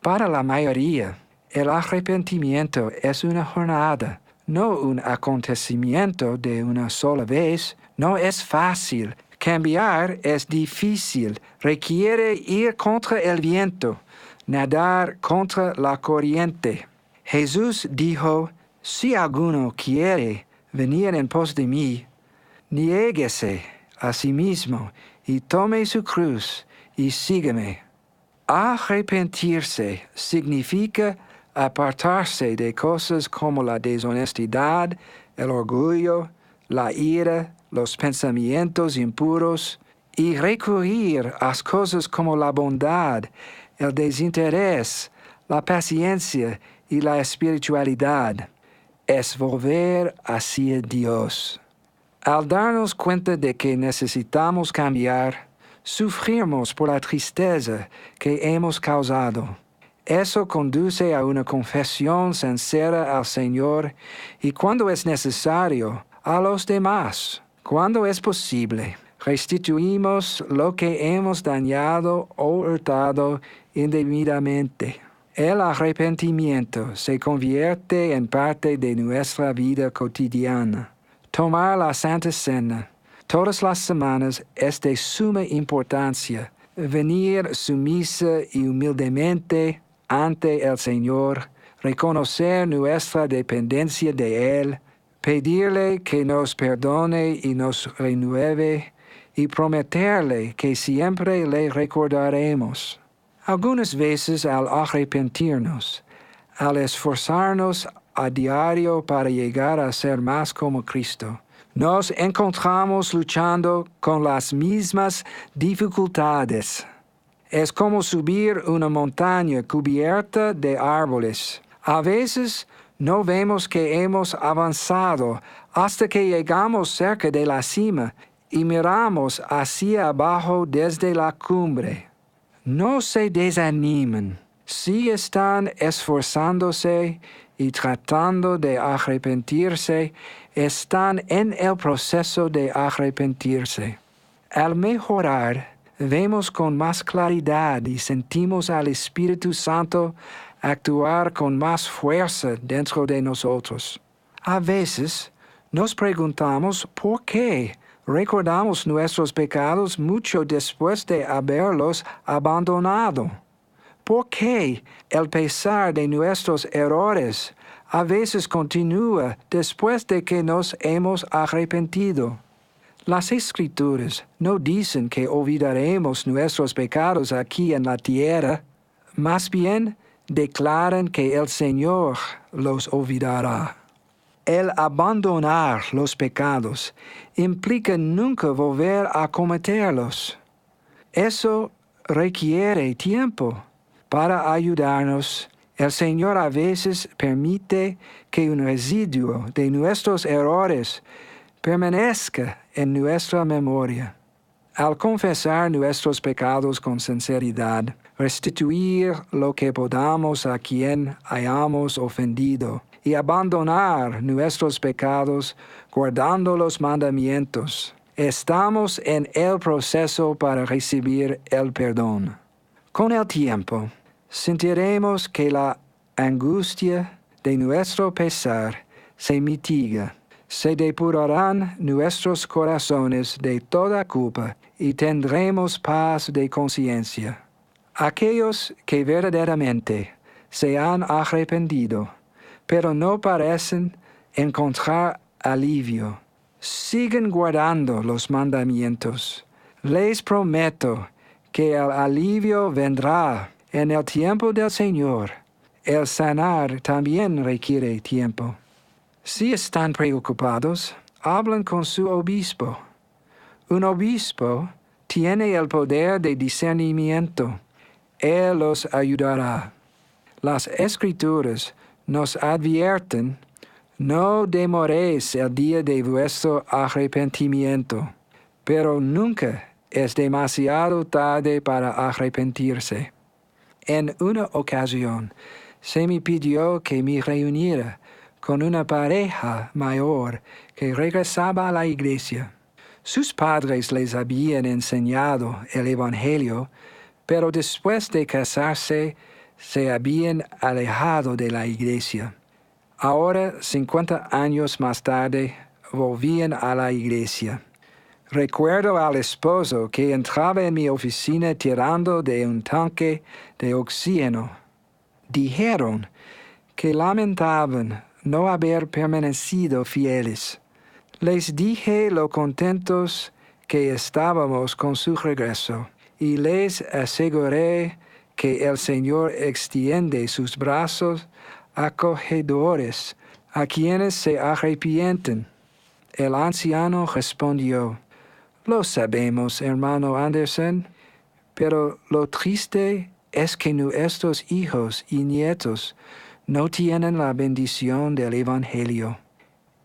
Speaker 11: Para la mayoría, el arrepentimiento es una jornada, no un acontecimiento de una sola vez. No es fácil. Cambiar es difícil. Requiere ir contra el viento, nadar contra la corriente. Jesús dijo: si alguno quiere venir en pos de mí, niéguese a sí mismo y tome su cruz y sígueme. Arrepentirse significa apartarse de cosas como la deshonestidad, el orgullo, la ira, los pensamientos impuros, y recurrir a cosas como la bondad, el desinterés, la paciencia y la espiritualidad. Es volver hacia Dios. Al darnos cuenta de que necesitamos cambiar, sufrimos por la tristeza que hemos causado. Eso conduce a una confesión sincera al Señor y, cuando es necesario, a los demás. Cuando es posible, restituimos lo que hemos dañado o hurtado indebidamente. El arrepentimiento se convierte en parte de nuestra vida cotidiana. Tomar la Santa Cena todas las semanas es de suma importancia. Venir sumisa y humildemente ante el Señor, reconocer nuestra dependencia de Él, pedirle que nos perdone y nos renueve, y prometerle que siempre le recordaremos. Algunas veces al arrepentirnos, al esforzarnos a diario para llegar a ser más como Cristo, nos encontramos luchando con las mismas dificultades. Es como subir una montaña cubierta de árboles. A veces no vemos que hemos avanzado hasta que llegamos cerca de la cima y miramos hacia abajo desde la cumbre. No se desanimen. Si están esforzándose y tratando de arrepentirse, están en el proceso de arrepentirse. Al mejorar, vemos con más claridad y sentimos al Espíritu Santo actuar con más fuerza dentro de nosotros. A veces nos preguntamos por qué recordamos nuestros pecados mucho después de haberlos abandonado. ¿Por qué el pesar de nuestros errores a veces continúa después de que nos hemos arrepentido? Las Escrituras no dicen que olvidaremos nuestros pecados aquí en la tierra, más bien declaran que el Señor los olvidará. El abandonar los pecados implica nunca volver a cometerlos. Eso requiere tiempo. Para ayudarnos, el Señor a veces permite que un residuo de nuestros errores permanezca en nuestra memoria. Al confesar nuestros pecados con sinceridad, restituir lo que podamos a quien hayamos ofendido y abandonar nuestros pecados guardando los mandamientos, estamos en el proceso para recibir el perdón. Con el tiempo, sentiremos que la angustia de nuestro pesar se mitiga. Se depurarán nuestros corazones de toda culpa y tendremos paz de conciencia. Aquellos que verdaderamente se han arrepentido, pero no parecen encontrar alivio, siguen guardando los mandamientos. Les prometo que el alivio vendrá en el tiempo del Señor. El sanar también requiere tiempo. Si están preocupados, hablan con su obispo. Un obispo tiene el poder de discernimiento. Él los ayudará. Las Escrituras nos advierten: no demoréis el día de vuestro arrepentimiento, pero nunca es demasiado tarde para arrepentirse. En una ocasión, se me pidió que me reuniera con una pareja mayor que regresaba a la iglesia. Sus padres les habían enseñado el Evangelio, pero después de casarse se habían alejado de la iglesia. Ahora, 50 años más tarde, volvían a la iglesia. Recuerdo al esposo que entraba en mi oficina tirando de un tanque de oxígeno. Dijeron que lamentaban no haber permanecido fieles. Les dije lo contentos que estábamos con su regreso y les aseguré que el Señor extiende sus brazos acogedores a quienes se arrepienten. El anciano respondió: lo sabemos, hermano Anderson, pero lo triste es que nuestros hijos y nietos no tienen la bendición del Evangelio.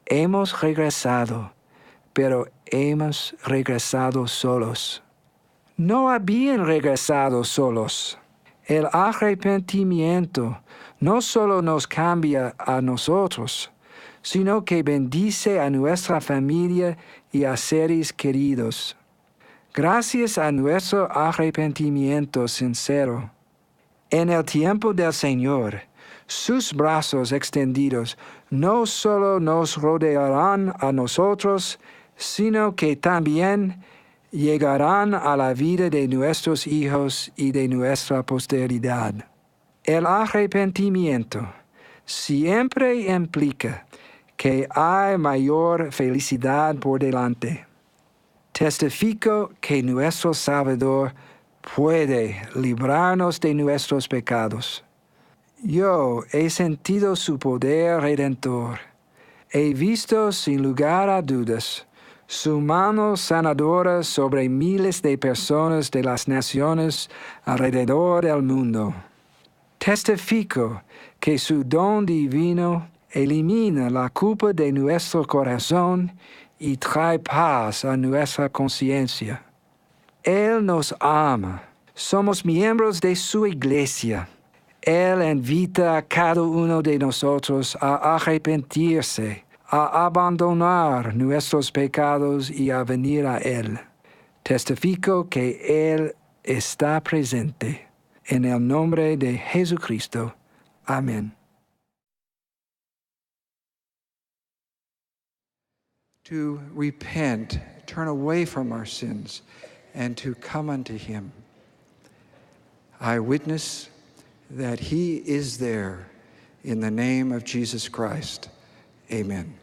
Speaker 11: Hemos regresado, pero hemos regresado solos. No habían regresado solos. El arrepentimiento no solo nos cambia a nosotros, sino que bendice a nuestra familia y a seres queridos. Gracias a nuestro arrepentimiento sincero, en el tiempo del Señor, sus brazos extendidos no solo nos rodearán a nosotros, sino que también llegarán a la vida de nuestros hijos y de nuestra posteridad. El arrepentimiento siempre implica que hay mayor felicidad por delante. Testifico que nuestro Salvador puede librarnos de nuestros pecados. Yo he sentido su poder redentor. He visto sin lugar a dudas su mano sanadora sobre miles de personas de las naciones alrededor del mundo. Testifico que su don divino elimina la culpa de nuestro corazón y trae paz a nuestra conciencia. Él nos ama. Somos miembros de su iglesia. Él invita a cada uno de nosotros a arrepentirse, a abandonar nuestros pecados y a venir a Él. Testifico que Él está presente. En el nombre de Jesucristo. Amén.
Speaker 12: To repent, turn away from our sins, and to come unto Him. I witness that He is there in the name of Jesus Christ. Amen.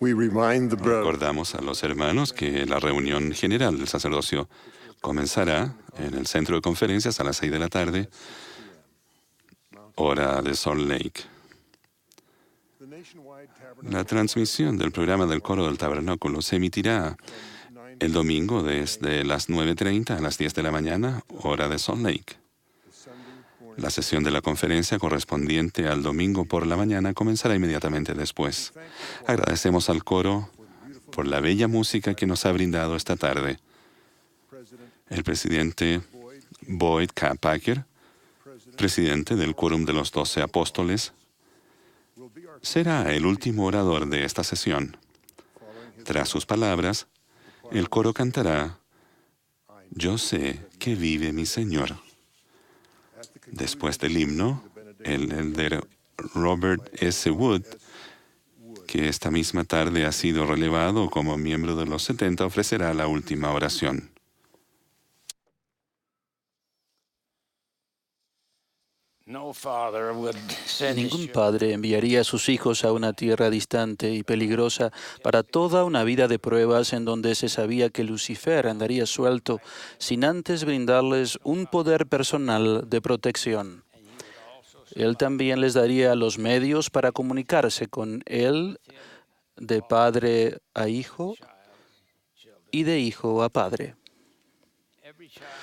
Speaker 2: Recordamos a los hermanos que la reunión general del sacerdocio comenzará en el centro de conferencias a las 6 de la tarde, hora de Salt Lake. La transmisión del programa del Coro del Tabernáculo se emitirá el domingo desde las 9:30 a las 10 de la mañana, hora de Salt Lake. La sesión de la conferencia correspondiente al domingo por la mañana comenzará inmediatamente después. Agradecemos al coro por la bella música que nos ha brindado esta tarde. El presidente Boyd K. Packer, presidente del Quórum de los 12 Apóstoles, será el último orador de esta sesión. Tras sus palabras, el coro cantará «Yo sé que vive mi Señor». Después del himno, el elder Robert S. Wood, que esta misma tarde ha sido relevado como miembro de los 70, ofrecerá la última oración.
Speaker 13: Ningún padre enviaría a sus hijos a una tierra distante y peligrosa para toda una vida de pruebas en donde se sabía que Lucifer andaría suelto sin antes brindarles un poder personal de protección. Él también les daría los medios para comunicarse con Él de padre a hijo y de hijo a padre.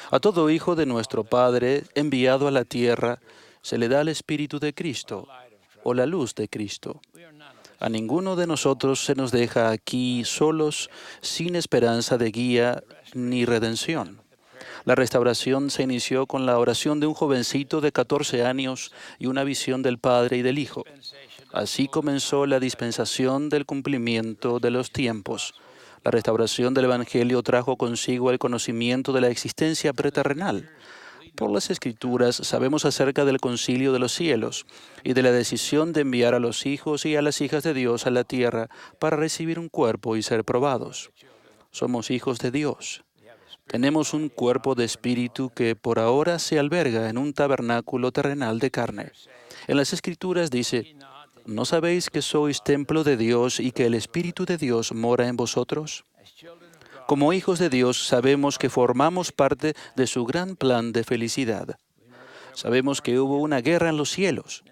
Speaker 13: A todo hijo de nuestro Padre enviado a la tierra se le da el Espíritu de Cristo o la luz de Cristo. A ninguno de nosotros se nos deja aquí solos, sin esperanza de guía ni redención. La restauración se inició con la oración de un jovencito de 14 años y una visión del Padre y del Hijo. Así comenzó la dispensación del cumplimiento de los tiempos. La restauración del Evangelio trajo consigo el conocimiento de la existencia preterrenal. Por las Escrituras sabemos acerca del concilio de los cielos y de la decisión de enviar a los hijos y a las hijas de Dios a la tierra para recibir un cuerpo y ser probados. Somos hijos de Dios. Tenemos un cuerpo de espíritu que por ahora se alberga en un tabernáculo terrenal de carne. En las Escrituras dice, ¿no sabéis que sois templo de Dios y que el Espíritu de Dios mora en vosotros? Como hijos de Dios sabemos que formamos parte de su gran plan de felicidad. Sabemos que hubo una guerra en los cielos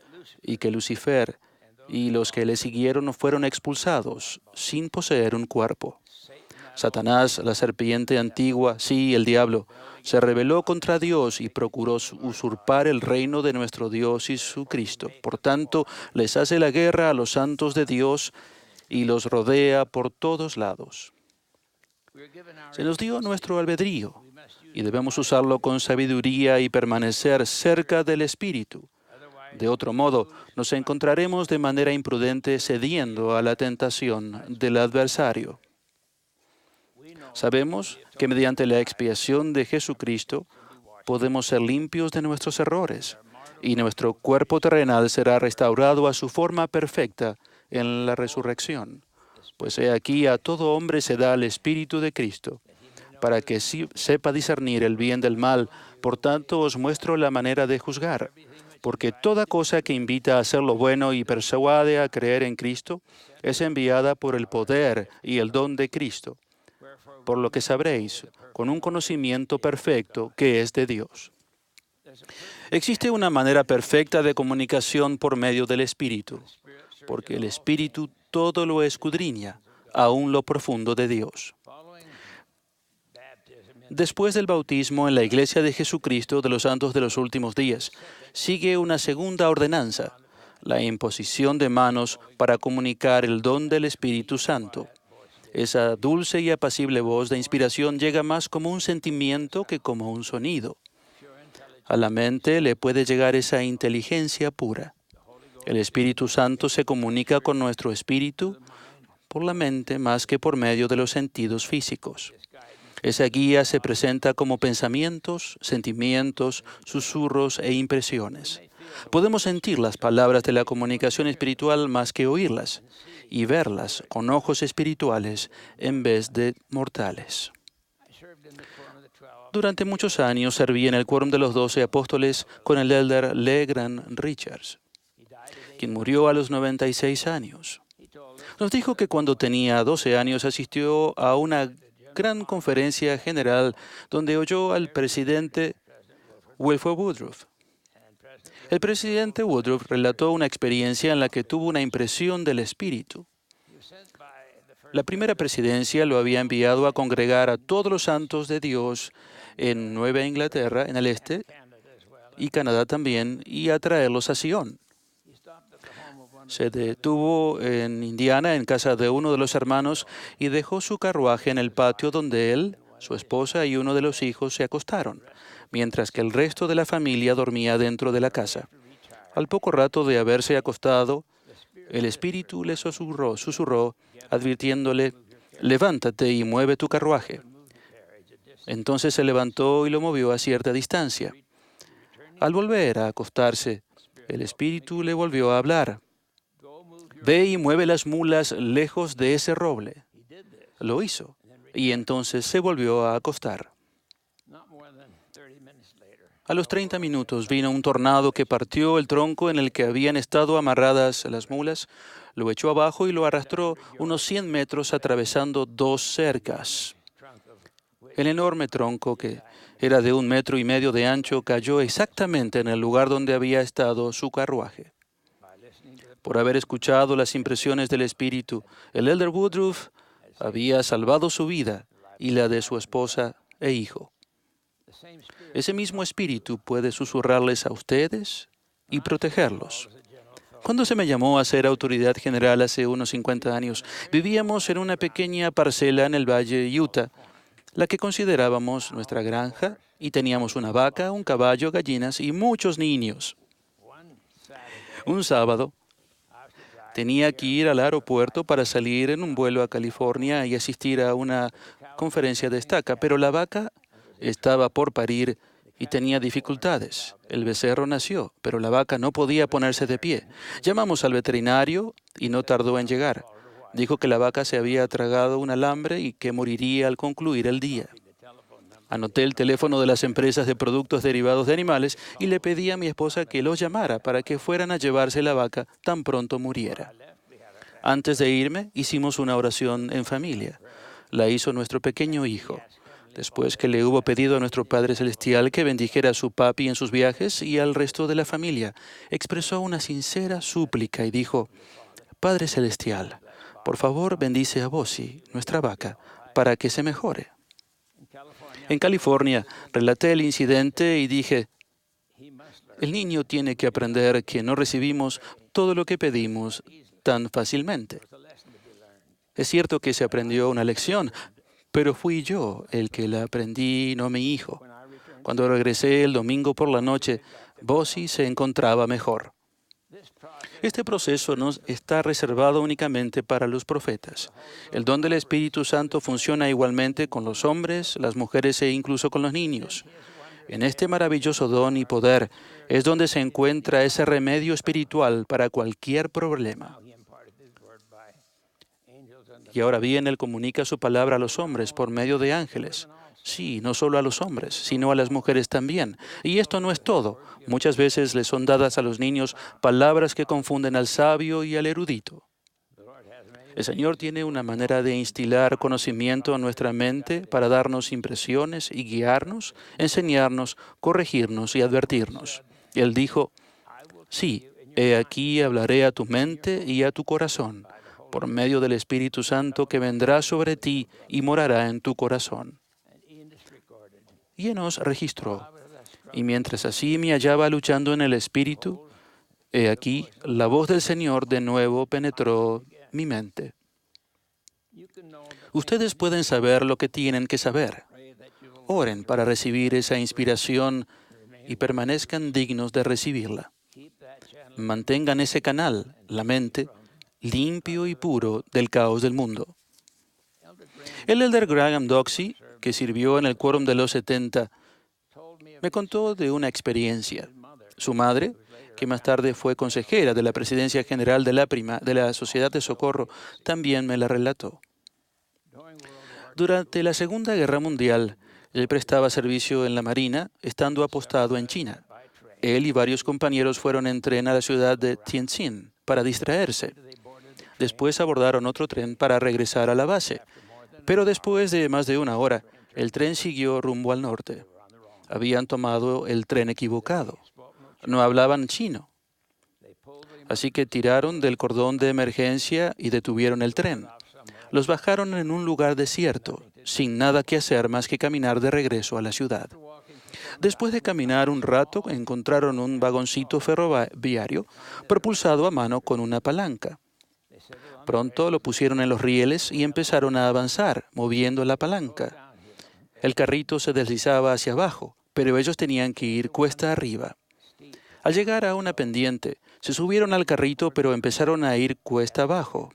Speaker 13: y que Lucifer y los que le siguieron fueron expulsados sin poseer un cuerpo. Satanás, la serpiente antigua, sí, el diablo, se rebeló contra Dios y procuró usurpar el reino de nuestro Dios y su Cristo. Por tanto, les hace la guerra a los santos de Dios y los rodea por todos lados. Se nos dio nuestro albedrío y debemos usarlo con sabiduría y permanecer cerca del Espíritu. De otro modo, nos encontraremos de manera imprudente cediendo a la tentación del adversario. Sabemos que mediante la expiación de Jesucristo podemos ser limpios de nuestros errores y nuestro cuerpo terrenal será restaurado a su forma perfecta en la resurrección. Pues he aquí a todo hombre se da el Espíritu de Cristo, para que sepa discernir el bien del mal. Por tanto, os muestro la manera de juzgar, porque toda cosa que invita a hacer lo bueno y persuade a creer en Cristo es enviada por el poder y el don de Cristo, por lo que sabréis, con un conocimiento perfecto que es de Dios. Existe una manera perfecta de comunicación por medio del Espíritu, porque el Espíritu todo lo escudriña, aún lo profundo de Dios. Después del bautismo en la Iglesia de Jesucristo de los Santos de los Últimos Días, sigue una segunda ordenanza, la imposición de manos para comunicar el don del Espíritu Santo. Esa dulce y apacible voz de inspiración llega más como un sentimiento que como un sonido. A la mente le puede llegar esa inteligencia pura. El Espíritu Santo se comunica con nuestro espíritu por la mente más que por medio de los sentidos físicos. Esa guía se presenta como pensamientos, sentimientos, susurros e impresiones. Podemos sentir las palabras de la comunicación espiritual más que oírlas y verlas con ojos espirituales en vez de mortales. Durante muchos años serví en el Quórum de los 12 Apóstoles con el elder Legrand Richards, quien murió a los 96 años. Nos dijo que cuando tenía 12 años asistió a una gran conferencia general donde oyó al presidente Wilford Woodruff. El presidente Woodruff relató una experiencia en la que tuvo una impresión del Espíritu. La primera presidencia lo había enviado a congregar a todos los santos de Dios en Nueva Inglaterra, en el este, y Canadá también, y a traerlos a Sion. Se detuvo en Indiana, en casa de uno de los hermanos, y dejó su carruaje en el patio donde él, su esposa y uno de los hijos se acostaron, mientras que el resto de la familia dormía dentro de la casa. Al poco rato de haberse acostado, el Espíritu le susurró, advirtiéndole: «Levántate y mueve tu carruaje». Entonces se levantó y lo movió a cierta distancia. Al volver a acostarse, el Espíritu le volvió a hablar: «Ve y mueve las mulas lejos de ese roble». Lo hizo, y entonces se volvió a acostar. A los 30 minutos vino un tornado que partió el tronco en el que habían estado amarradas las mulas, lo echó abajo y lo arrastró unos 100 metros atravesando 2 cercas. El enorme tronco, que era de 1,5 metros de ancho, cayó exactamente en el lugar donde había estado su carruaje. Por haber escuchado las impresiones del Espíritu, el elder Woodruff había salvado su vida y la de su esposa e hijo. Ese mismo Espíritu puede susurrarles a ustedes y protegerlos. Cuando se me llamó a ser autoridad general hace unos 50 años, vivíamos en una pequeña parcela en el valle de Utah, la que considerábamos nuestra granja, y teníamos una vaca, un caballo, gallinas y muchos niños. Un sábado, tenía que ir al aeropuerto para salir en un vuelo a California y asistir a una conferencia de estaca, pero la vaca estaba por parir y tenía dificultades. El becerro nació, pero la vaca no podía ponerse de pie. Llamamos al veterinario y no tardó en llegar. Dijo que la vaca se había tragado un alambre y que moriría al concluir el día. Anoté el teléfono de las empresas de productos derivados de animales y le pedí a mi esposa que los llamara para que fueran a llevarse la vaca tan pronto muriera. Antes de irme, hicimos una oración en familia. La hizo nuestro pequeño hijo, después que le hubo pedido a nuestro Padre Celestial que bendijera a su papi en sus viajes y al resto de la familia. Expresó una sincera súplica y dijo: «Padre Celestial, por favor bendice a Bossy, nuestra vaca, para que se mejore». En California, relaté el incidente y dije: «El niño tiene que aprender que no recibimos todo lo que pedimos tan fácilmente». Es cierto que se aprendió una lección, pero fui yo el que la aprendí, no mi hijo. Cuando regresé el domingo por la noche, Bossy se encontraba mejor. Este proceso no está reservado únicamente para los profetas. El don del Espíritu Santo funciona igualmente con los hombres, las mujeres e incluso con los niños. En este maravilloso don y poder es donde se encuentra ese remedio espiritual para cualquier problema. Y ahora bien, Él comunica su palabra a los hombres por medio de ángeles. Sí, no solo a los hombres, sino a las mujeres también. Y esto no es todo. Muchas veces les son dadas a los niños palabras que confunden al sabio y al erudito. El Señor tiene una manera de instilar conocimiento en nuestra mente para darnos impresiones y guiarnos, enseñarnos, corregirnos y advertirnos. Él dijo: «Sí, he aquí hablaré a tu mente y a tu corazón, por medio del Espíritu Santo que vendrá sobre ti y morará en tu corazón». Y Enos registró: «Y mientras así me hallaba luchando en el Espíritu, he aquí la voz del Señor de nuevo penetró mi mente». Ustedes pueden saber lo que tienen que saber. Oren para recibir esa inspiración y permanezcan dignos de recibirla. Mantengan ese canal, la mente, limpio y puro del caos del mundo. El elder Graham Doxey, que sirvió en el Quórum de los 70, me contó de una experiencia. Su madre, que más tarde fue consejera de la Presidencia General de la Sociedad de Socorro, también me la relató. Durante la Segunda Guerra Mundial, él prestaba servicio en la Marina, estando apostado en China. Él y varios compañeros fueron en tren a la ciudad de Tientsin para distraerse. Después abordaron otro tren para regresar a la base. Pero después de más de una hora, el tren siguió rumbo al norte. Habían tomado el tren equivocado. No hablaban chino. Así que tiraron del cordón de emergencia y detuvieron el tren. Los bajaron en un lugar desierto, sin nada que hacer más que caminar de regreso a la ciudad. Después de caminar un rato, encontraron un vagoncito ferroviario propulsado a mano con una palanca. Pronto lo pusieron en los rieles y empezaron a avanzar, moviendo la palanca. El carrito se deslizaba hacia abajo, pero ellos tenían que ir cuesta arriba. Al llegar a una pendiente, se subieron al carrito, pero empezaron a ir cuesta abajo.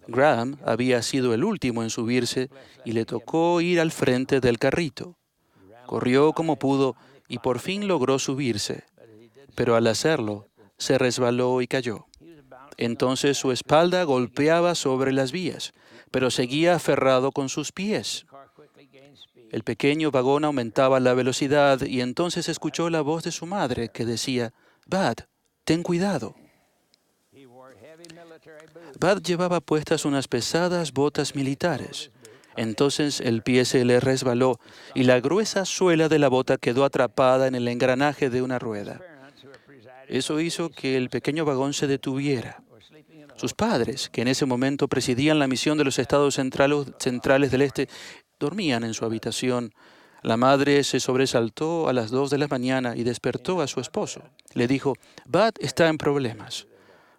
Speaker 13: Graham había sido el último en subirse y le tocó ir al frente del carrito. Corrió como pudo y por fin logró subirse, pero al hacerlo, se resbaló y cayó. Entonces su espalda golpeaba sobre las vías, pero seguía aferrado con sus pies. El pequeño vagón aumentaba la velocidad y entonces escuchó la voz de su madre que decía, «Bud, ten cuidado». Bud llevaba puestas unas pesadas botas militares. Entonces el pie se le resbaló y la gruesa suela de la bota quedó atrapada en el engranaje de una rueda. Eso hizo que el pequeño vagón se detuviera. Sus padres, que en ese momento presidían la misión de los estados centrales del este, dormían en su habitación. La madre se sobresaltó a las 2 de la mañana y despertó a su esposo. Le dijo, «Bud está en problemas».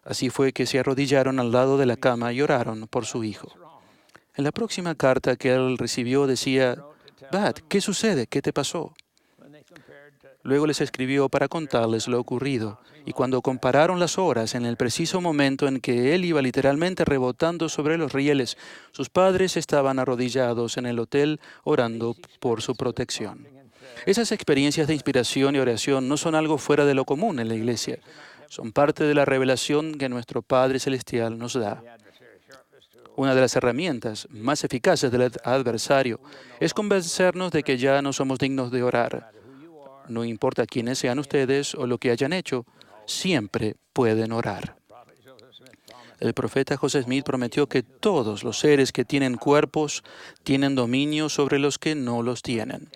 Speaker 13: Así fue que se arrodillaron al lado de la cama y oraron por su hijo. En la próxima carta que él recibió decía, «Bud, ¿qué sucede? ¿Qué te pasó?». Luego les escribió para contarles lo ocurrido, y cuando compararon las horas en el preciso momento en que él iba literalmente rebotando sobre los rieles, sus padres estaban arrodillados en el hotel orando por su protección. Esas experiencias de inspiración y oración no son algo fuera de lo común en la iglesia. Son parte de la revelación que nuestro Padre Celestial nos da. Una de las herramientas más eficaces del adversario es convencernos de que ya no somos dignos de orar. No importa quiénes sean ustedes o lo que hayan hecho, siempre pueden orar. El profeta José Smith prometió que todos los seres que tienen cuerpos tienen dominio sobre los que no los tienen.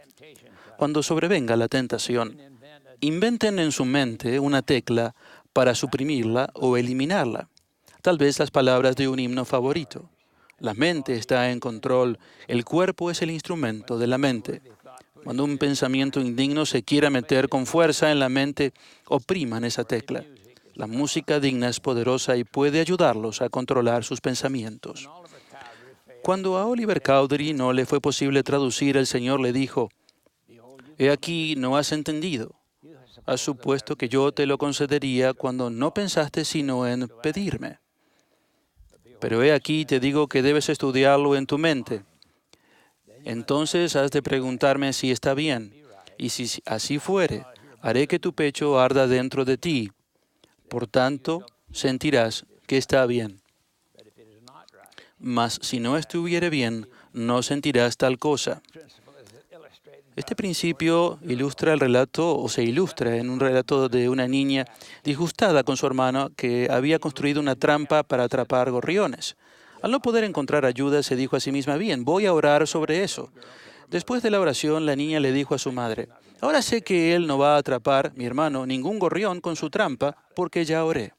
Speaker 13: Cuando sobrevenga la tentación, inventen en su mente una tecla para suprimirla o eliminarla. Tal vez las palabras de un himno favorito. La mente está en control, el cuerpo es el instrumento de la mente. Cuando un pensamiento indigno se quiera meter con fuerza en la mente, opriman esa tecla. La música digna es poderosa y puede ayudarlos a controlar sus pensamientos. Cuando a Oliver Cowdery no le fue posible traducir, el Señor le dijo, «He aquí, no has entendido. Has supuesto que yo te lo concedería cuando no pensaste sino en pedirme. Pero he aquí, te digo que debes estudiarlo en tu mente. Entonces has de preguntarme si está bien, y si así fuere, haré que tu pecho arda dentro de ti. Por tanto, sentirás que está bien. Mas si no estuviere bien, no sentirás tal cosa». Este principio ilustra el relato, o se ilustra en un relato de una niña disgustada con su hermano que había construido una trampa para atrapar gorriones. Al no poder encontrar ayuda, se dijo a sí misma, «Bien, voy a orar sobre eso». Después de la oración, la niña le dijo a su madre, «Ahora sé que él no va a atrapar, mi hermano, ningún gorrión con su trampa, porque ya oré.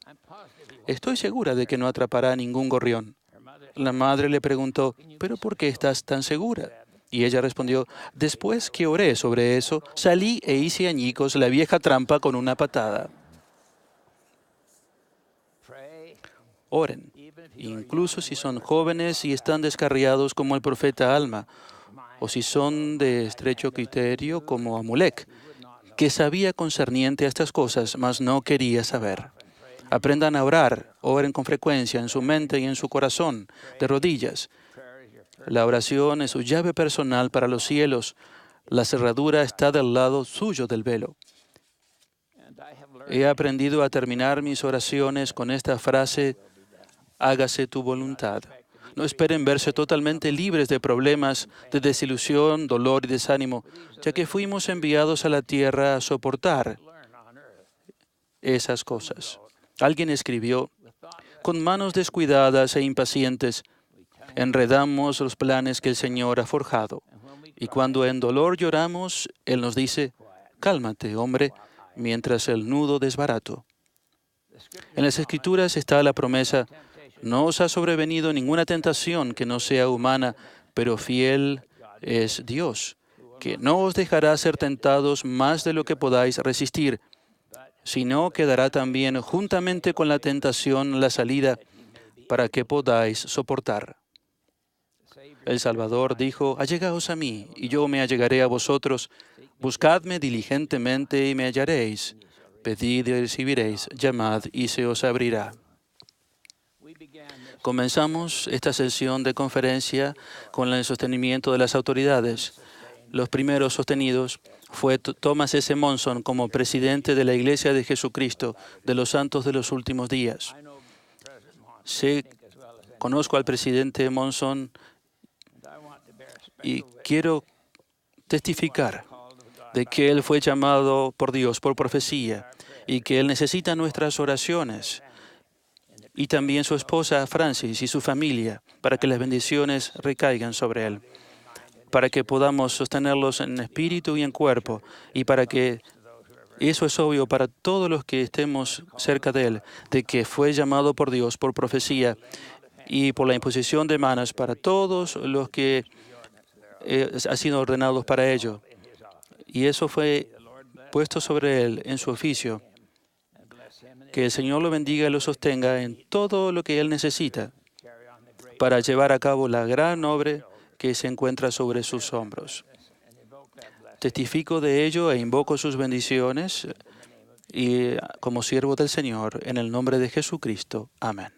Speaker 13: Estoy segura de que no atrapará ningún gorrión». La madre le preguntó, «¿Pero por qué estás tan segura?». Y ella respondió, «Después que oré sobre eso, salí e hice añicos la vieja trampa con una patada». Oren, incluso si son jóvenes y están descarriados como el profeta Alma, o si son de estrecho criterio como Amulek, que sabía concerniente a estas cosas, mas no quería saber. Aprendan a orar, oren con frecuencia en su mente y en su corazón, de rodillas. La oración es su llave personal para los cielos. La cerradura está del lado suyo del velo. He aprendido a terminar mis oraciones con esta frase, «Hágase tu voluntad». No esperen verse totalmente libres de problemas, de desilusión, dolor y desánimo, ya que fuimos enviados a la tierra a soportar esas cosas. Alguien escribió, con manos descuidadas e impacientes, enredamos los planes que el Señor ha forjado. Y cuando en dolor lloramos, Él nos dice, cálmate, hombre, mientras el nudo desbarato. En las Escrituras está la promesa, no os ha sobrevenido ninguna tentación que no sea humana, pero fiel es Dios, que no os dejará ser tentados más de lo que podáis resistir, sino que dará también juntamente con la tentación la salida para que podáis soportar. El Salvador dijo, allegaos a mí, y yo me allegaré a vosotros. Buscadme diligentemente y me hallaréis. Pedid y recibiréis, llamad y se os abrirá. Comenzamos esta sesión de conferencia con el sostenimiento de las autoridades. Los primeros sostenidos fue Thomas S. Monson como presidente de la Iglesia de Jesucristo de los Santos de los Últimos Días. Conozco al presidente Monson y quiero testificar de que él fue llamado por Dios por profecía y que él necesita nuestras oraciones, y también su esposa Francis y su familia, para que las bendiciones recaigan sobre él, para que podamos sostenerlos en espíritu y en cuerpo, y para que eso es obvio para todos los que estemos cerca de él, de que fue llamado por Dios por profecía y por la imposición de manos para todos los que han sido ordenados para ello. Y eso fue puesto sobre él en su oficio. Que el Señor lo bendiga y lo sostenga en todo lo que él necesita para llevar a cabo la gran obra que se encuentra sobre sus hombros. Testifico de ello e invoco sus bendiciones y como siervo del Señor, en el nombre de Jesucristo. Amén.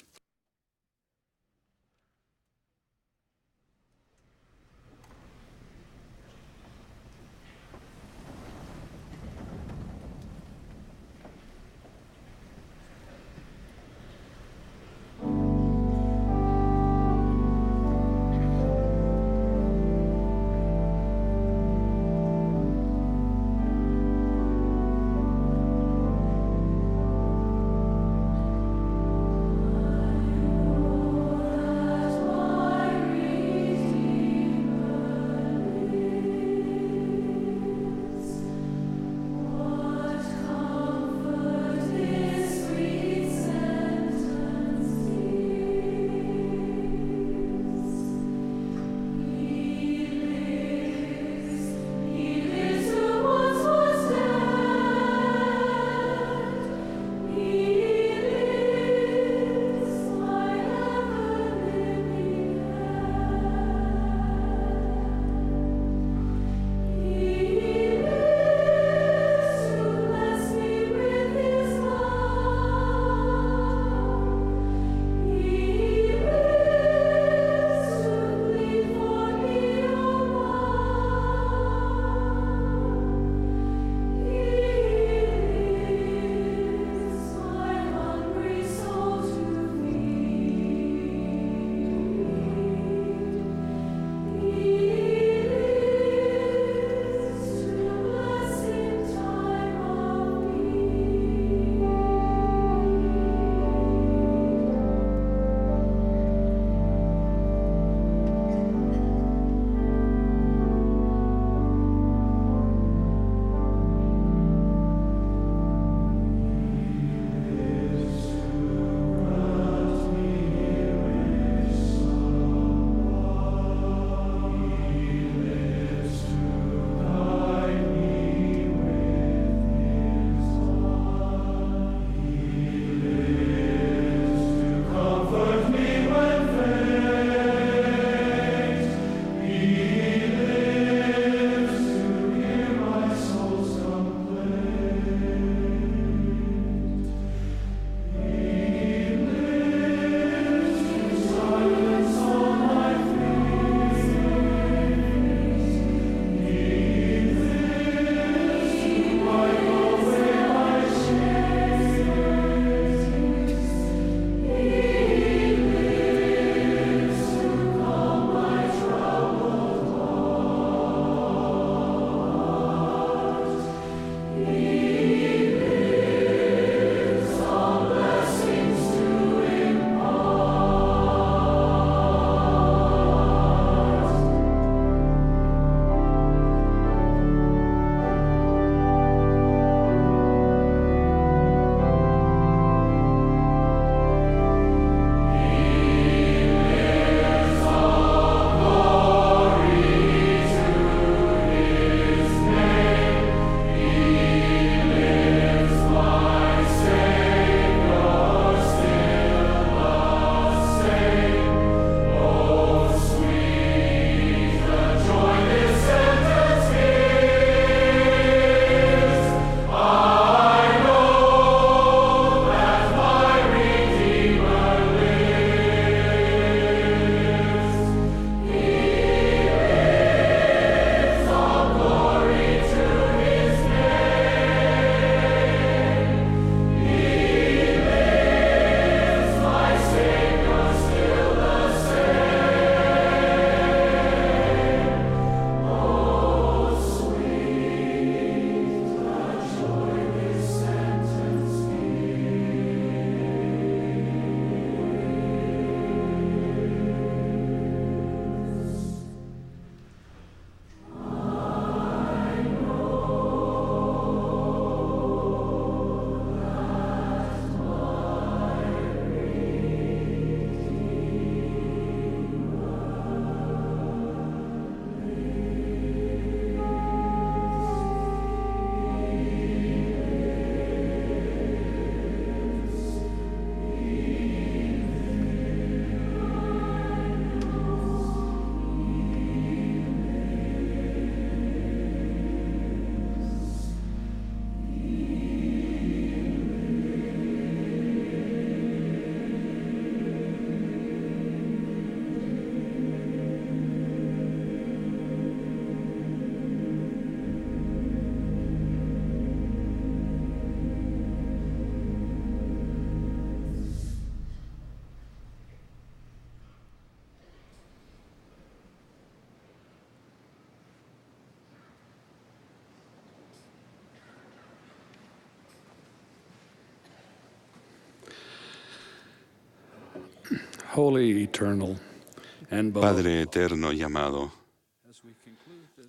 Speaker 2: Padre eterno y amado,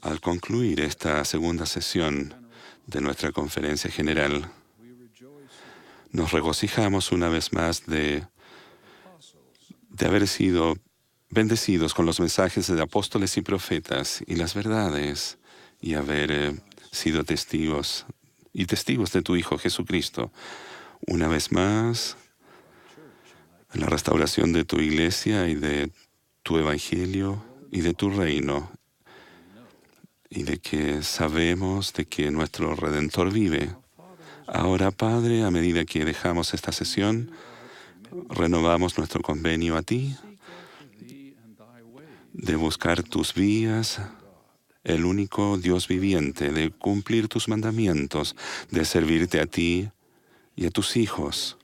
Speaker 2: al concluir esta segunda sesión de nuestra conferencia general, nos regocijamos una vez más de haber sido bendecidos con los mensajes de apóstoles y profetas y las verdades, y haber sido testigos de tu Hijo Jesucristo. Una vez más, en la restauración de tu iglesia y de tu evangelio y de tu reino, y de que sabemos de que nuestro Redentor vive. Ahora, Padre, a medida que dejamos esta sesión, renovamos nuestro convenio a ti de buscar tus vías, el único Dios viviente, de cumplir tus mandamientos, de servirte a ti y a tus hijos,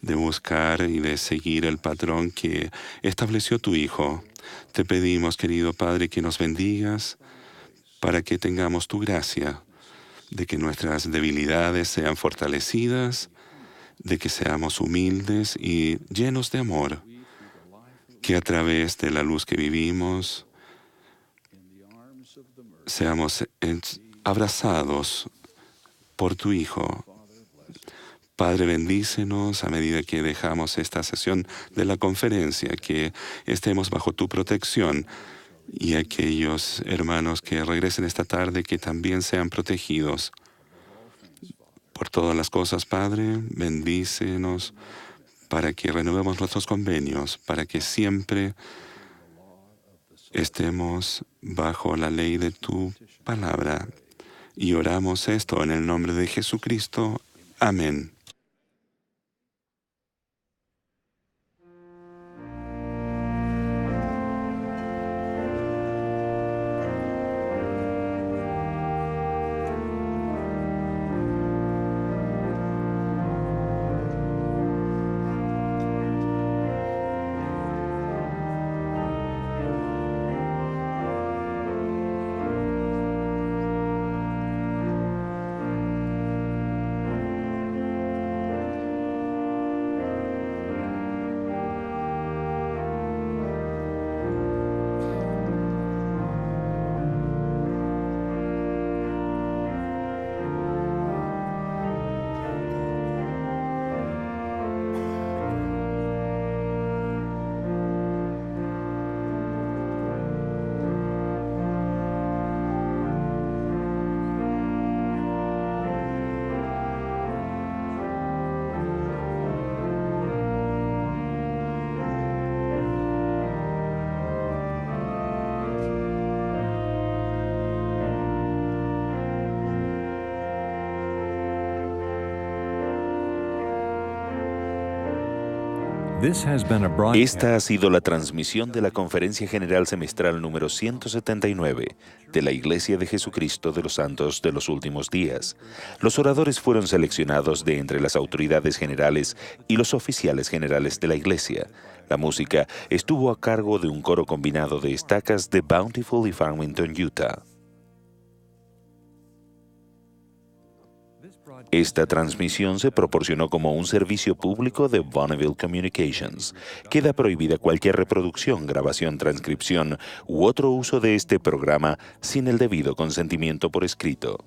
Speaker 2: de buscar y de seguir el patrón que estableció tu Hijo. Te pedimos, querido Padre, que nos bendigas para que tengamos tu gracia, de que nuestras debilidades sean fortalecidas, de que seamos humildes y llenos de amor, que a través de la luz que vivimos seamos abrazados por tu Hijo. Padre, bendícenos a medida que dejamos esta sesión de la conferencia, que estemos bajo tu protección, y aquellos hermanos que regresen esta tarde, que también sean protegidos. Por todas las cosas, Padre, bendícenos para que renovemos nuestros convenios, para que siempre estemos bajo la ley de tu palabra. Y oramos esto en el nombre de Jesucristo. Amén.
Speaker 1: Esta ha sido la transmisión de la Conferencia General Semestral número 179 de la Iglesia de Jesucristo de los Santos de los Últimos Días. Los oradores fueron seleccionados de entre las autoridades generales y los oficiales generales de la Iglesia. La música estuvo a cargo de un coro combinado de estacas de Bountiful y Farmington, Utah. Esta transmisión se proporcionó como un servicio público de Bonneville Communications. Queda prohibida cualquier reproducción, grabación, transcripción u otro uso de este programa sin el debido consentimiento por escrito.